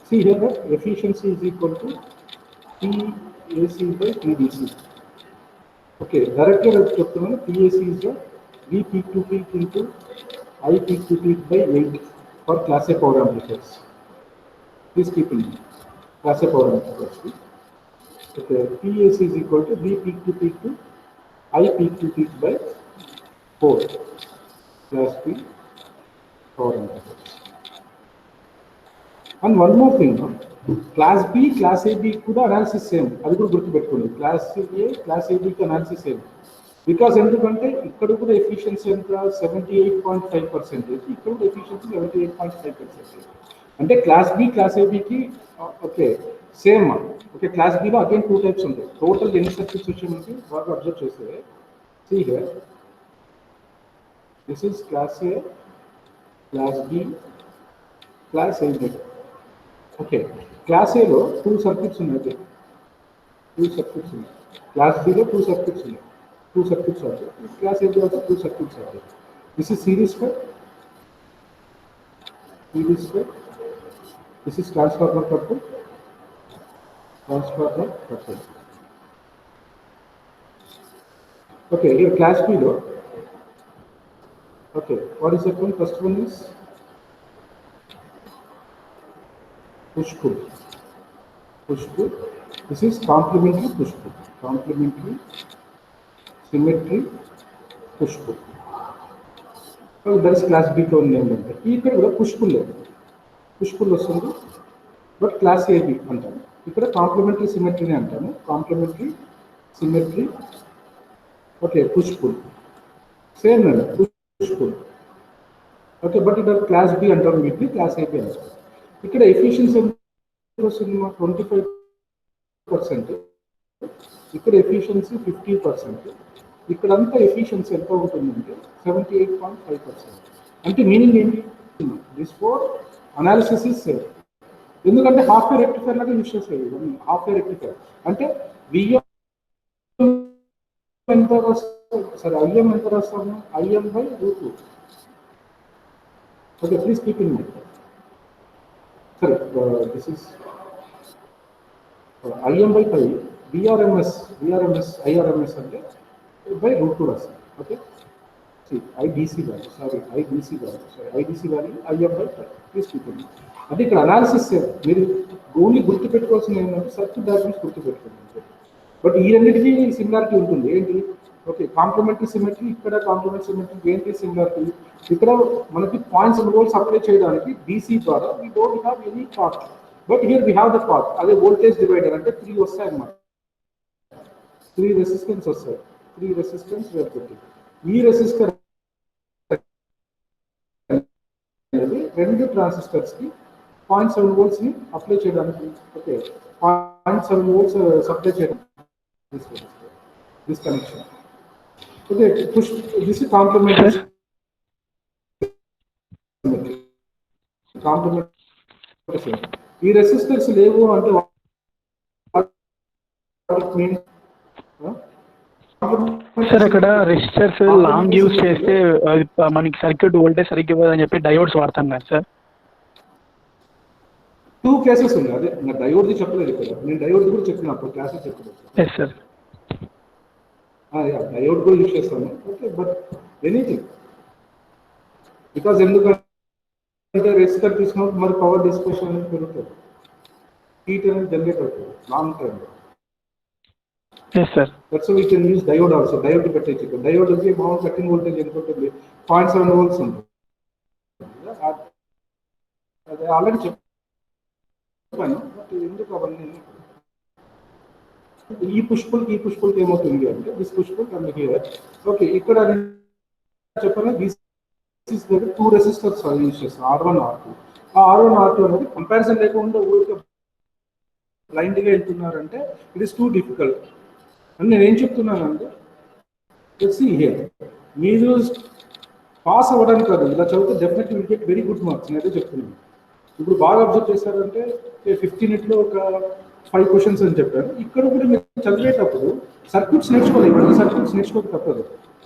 see here efficiency is equal to PAC by PDC. Okay, డైరెక్ట్గా చెప్తున్నాను. PAC is the V peak to peak into I peak to peak by 8 for class A power amplifiers. Please keep in mind class A power amplifiers. Okay, PAC is equal to V peak to peak to I peak to peak by 4 class B power amplifiers. And one more thing, class B, class AB kuda analysis same. Adi kuda gurtu pettukondi. Class A, class AB ki analysis same. Because endukante ikkada kuda efficiency enta 78.5%. Ikkada kuda efficiency 78.5%. Ante class B, class AB ki okay same. Okay, class B lo again 2 types untayi. Total ఎన్ని circuits వచ్చాయంటే బాగా observe చేస్తే see here. This is class A, class B, class AB. Okay, class ఏలో 2 circuits ఉన్నాయి. 2 circuits ఉన్నాయి. Class below 2 circuits ఉన్నాయి. 2 circuits అవుతాయి. Class ఏలో అయితే 2 సర్క్యూట్స్ అవుతాయి. This is series for this is transformer couple. Okay, here class below okay what is that one? First one is push-pull. This is complementary push-pull. Complementary symmetry push-pull. So that is class B to name ante. Ikkada kuda push-pull లేదు. Push-pull వస్తుంది, but class AB అంటాము. ఇక్కడ complementary సిమెట్రీని అంటాము. Complementary symmetry. Okay, push pull same అండి, push pull. Okay, but ఇక్కడ class B అంటాము, వీటిని క్లాస్ AB అంటారు. ఇక్కడ ఎఫిషియన్సీ వస్తుంది 25%. ఇక్కడ ఎఫిషియన్సీ 50%. ఇక్కడంతా ఎఫిషియన్సీ ఎంత ఉంటుందంటే 78.5%. అంటే మీనింగ్ ఏంటి? This for analysis is same. ఎందుకంటే హాఫ్ వే రెక్టిఫైర్ లాగా యూజ్ చేసేది. హాఫ్ వే రెక్టిఫైర్ అంటే విఎం ఎంత వస్తుంది? సరే, ఐఎం ఎంత రాస్తాము? IM by √2. Okay, please keep in mind. Sorry, this is IM by 5, IRMS అంటే బై రూట్ 2 రాస్తాం. Okay, IDC value, IDC value IM by తీసుకుంటుంది. అంటే ఇక్కడ అనాలిసిస్ మీరు ఓన్లీ గుర్తుపెట్టుకోవాల్సింది ఏంటంటే సర్క్యూట్ డయాగ్రమ్స్ గుర్తుపెట్టుకోండి. బట్ ఈ రెండింటికి సిమిలారిటీ ఉంటుంది. ఏంటి? ఓకే, కాంప్లిమెంటరీ సిమెట్రీ, ఇక్కడ కాంప్లిమెంటరీ సిమెట్రీ ఏంటి సిమిలారిటీ? ఇక్కడ మనకి పాయింట్స్ అండ్ వోల్ట్స్ అప్లై చేయడానికి డీసీ ద్వారా we don't have any path, but here we have the path. అదే వోల్టేజ్ డివైడర్ అంటే 3 వస్తాయి అన్నమాట. 3 రెసిస్టెన్స్ వస్తాయి. 3 రెసిస్టెన్స్ వేరుపెట్టి ఈ రెసిస్టర్ అనేది 2 ట్రాన్సిస్టర్స్ కి 0.7 volts ని అప్లై చేయడానికి, ఓకే 0.7 volts సప్లై చేయడం this connection. Okay, push this complementary ఈ రెసిస్టర్స్ లేవు అంటే సార్ అక్కడ రెసిస్టర్స్ లాంగ్ యూస్ చేస్తే మనకి సర్క్యూట్ వోల్టేజ్ సరిగ్గా ఇవ్వదని చెప్పి డయోడ్స్ వాడతాం కదా సార్. 2 కేసెస్ ఉన్నాయి. అదే నా డయోడ్ది చెప్పలేదు ఇక్కడ, నేను డయోడ్ కూడా చెప్పిన అప్పుడు క్లాసెస్ చెప్పలేదు. ఎస్ సార్, డయోడ్ కూడా యూజ్ చేస్తాను. ఓకే, బట్ ఎనీథింగ్ బికాజ్ ఎందుకంటే రెసిస్టర్ తీసుకున్నప్పుడు మరి పవర్ డిస్పేషన్ అనేది పెరుగుతుంది, హీట్ అనేది జనరేట్ అవుతుంది long term. Yes sir, that's we can use diode also. Diode పెట్టచ్చు. డయోడ్ వచ్చి మామూలు కట్టింగ్ వోల్టేజ్ ఎంత ఉంటుంది? 0.7 volts ఉంటుంది. అదే ఆల్రెడీ చెప్పాను. బట్ ఎందుకు అవన్నీ ఈ పుష్పుల్కి ఏమవుతుంది అంటే this push-pull and here. Okay, ఇక్కడ చెప్పాను దిస్ 2 రెసిస్టర్స్ యూజ్ చేస్తాం, R1 R2. ఆ R1 R2 అనేది కంపారిజన్ లేకుండా ఊరికే బ్లైండ్గా వెళ్తున్నారంటే ఇట్ ఈస్ టూ డిఫికల్ట్ అని నేను ఏం చెప్తున్నానంటే హియర్ మీరు పాస్ అవ్వడానికి కాదు, ఇలా చదివితే definitely will get very good marks నేనైతే చెప్తున్నాను. ఇప్పుడు బాగా అబ్జర్వ్ చేశారంటే 15 minutes ఒక 5 questions అని చెప్పారు. ఇక్కడ కూడా మీరు చదివేటప్పుడు సర్క్యూట్స్ నేర్చుకోవాలి, ఇప్పుడు సర్క్యూట్స్ నేర్చుకోక తప్పదు.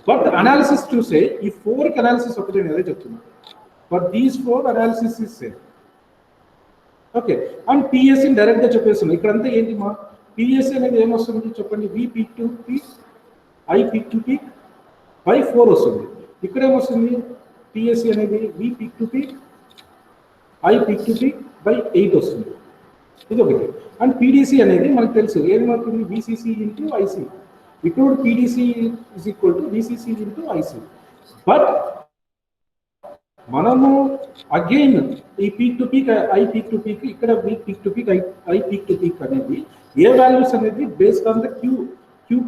బట్ అనాలిసిస్ చూసే ఈ 4కి అనాలిసిస్ ఒకటే నేను అదే చెప్తున్నాను. But these 4 analysis is same. Okay, and PSC డైరెక్ట్గా చెప్పేస్తున్నాను. ఇక్కడంతా ఏంటి మా పిఎస్సీ అనేది ఏమొస్తుంది చెప్పండి? V peak to peak I peak to peak by 4 వస్తుంది. ఇక్కడ ఏమొస్తుంది? పిఎస్సీ అనేది V peak to peak I peak to peak by 8 వస్తుంది. ఇది ఒకటి. అండ్ పీడీసీ అనేది మనకు తెలుసు ఏమవుతుంది? VCC into IC. ఇక్కడ PDC is equal to VCC into IC. But మనము అగైన్ ఈ peak to peak I peak to peak, ఇక్కడ V peak to peak I peak to peak అనేది ఏ వాల్యూస్ అనేది based on the Q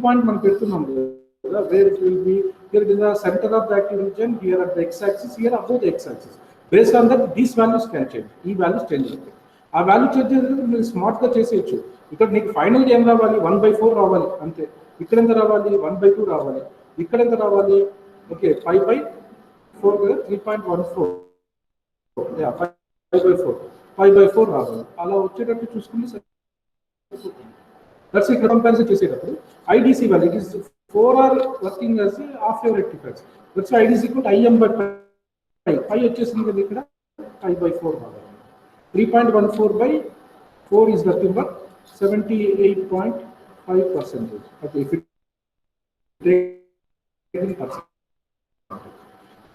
point మనం పెడుతున్నాం కదా, where it will be here in the centre of the active region, here at the X axis, here above the X axis. Based on that these values can change. ఈ values change అవుతాయి. ఆ value change చేసేది మీరు స్మార్ట్గా చేసేయచ్చు. ఇక్కడ నీకు final ఏం రావాలి? 1/4 రావాలి అంతే. ఇక్కడ ఎంత రావాలి? 1/2 రావాలి. ఇక్కడ ఎంత రావాలి? ఓకే 5/4 కదా, 3.14 5/4 రావాలి. అలా వచ్చేటట్టు చూసుకుంటే దట్స్ ఇక్కడ కంపారిజన్ చేసేటప్పుడు IDC value it is 4 are working as half wave rectifiers. That's IDC equal IM by pi వచ్చేసింది కదా, ఇక్కడ 5/4 రావాలి. 3.14/4 is nothing but 78.5%. Okay, if it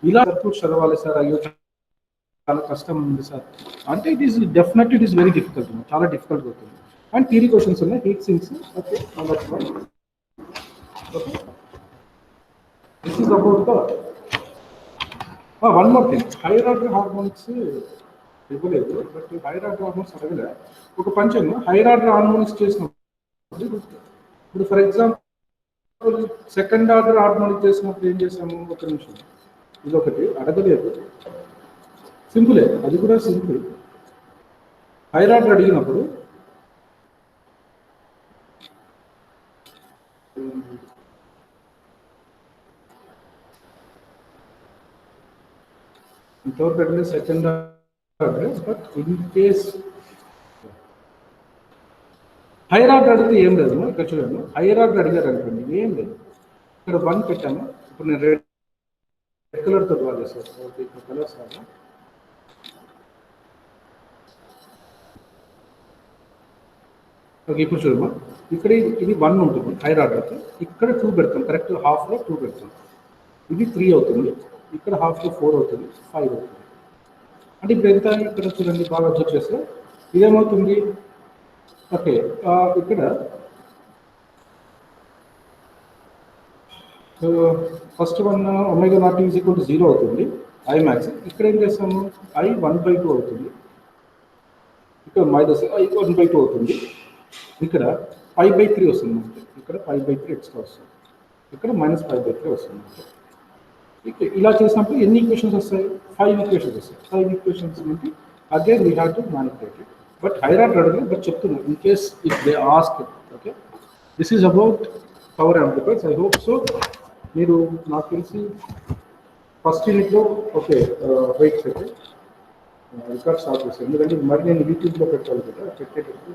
ఇలా సర్క్యూట్ చదవాలి సార్, అయ్యో చాలా కష్టం ఉంది సార్ అంటే it is definitely it is very difficult, చాలా డిఫికల్ట్ అవుతుంది. అండ్ థియరీ క్వశ్చన్స్ ఉన్నాయి, heat sinks. Okay, okay this is about the one more thing. Hire order harmonics ఇవ్వలేదు, బట్ హైయర్ ఆర్డర్ హార్మోనిక్స్ అడగలే. ఒక పంచంగా హైయర్ ఆర్డర్ హార్మోనిక్స్ చేసినప్పుడు ఇప్పుడు for example second order harmonic చేసినప్పుడు ఏం చేసాము? ఒక నిమిషం, ఇది ఒకటి అడగలేదు, సింపులే, అది కూడా సింపుల్. హైయర్ ఆర్డర్ అడిగినప్పుడు ఇంతవరకు అడిగిన second order, but in case hire order అడిగితే ఏం లేదు. ఇక్కడ చూడండి, హైయర్ ఆర్డర్ అడిగారు అనుకోండి, ఏం లేదు. ఇక్కడ 1 పెట్టాము. ఇప్పుడు నేను రెడ్ కలర్తో డ్రా చేస్తాను. ఓకే, ఇక్కడ కలర్స్ రాదు. ఓకే, ఇప్పుడు చూడమ్మా, ఇక్కడ ఇది 1 ఉంటుంది హైర్ ఆర్డర్కి, ఇక్కడ 2 పెడతాం, కరెక్ట్ హాఫ్లో 2 పెడతాం. ఇది 3 అవుతుంది, ఇక్కడ హాఫ్లో 4 అవుతుంది, 5 అవుతుంది. అంటే ఇప్పుడు ఎంత ఇక్కడ చూడండి, బాగా అబ్జర్వ్ చేస్తే ఇదేమవుతుంది. ఓకే, ఇక్కడ first one omega naught is equal to 0 అవుతుంది ఐ మ్యాక్స్. ఇక్కడ ఏం చేస్తాము, I 1/2 అవుతుంది, ఇక్కడ మైనస్ I 1/2 అవుతుంది, ఇక్కడ π/3 వస్తుంది మనకి, ఇక్కడ π/3 ఎక్స్ట్రా వస్తుంది, ఇక్కడ -π/3 వస్తుంది. ఇలా చేసినప్పుడు ఎన్ని ఈక్వేషన్స్ వస్తాయి, 5 ఈక్వేషన్స్ వస్తాయి. 5 ఈక్వేషన్స్ నుండి again we have to manipulate it. But higher order అడగలేదు, బట్ చెప్తున్నాను in case if they ask. Okay, this is about power amplifiers. I hope so. మీరు నాకు తెలిసి ఫస్ట్ యూనిట్లో ఓకే వెయిట్ అయితే రికార్డ్ స్టార్ట్ చేస్తాను, ఎందుకంటే మరి నేను యూట్యూబ్లో పెట్టాలి కదా, పెట్టేటప్పుడు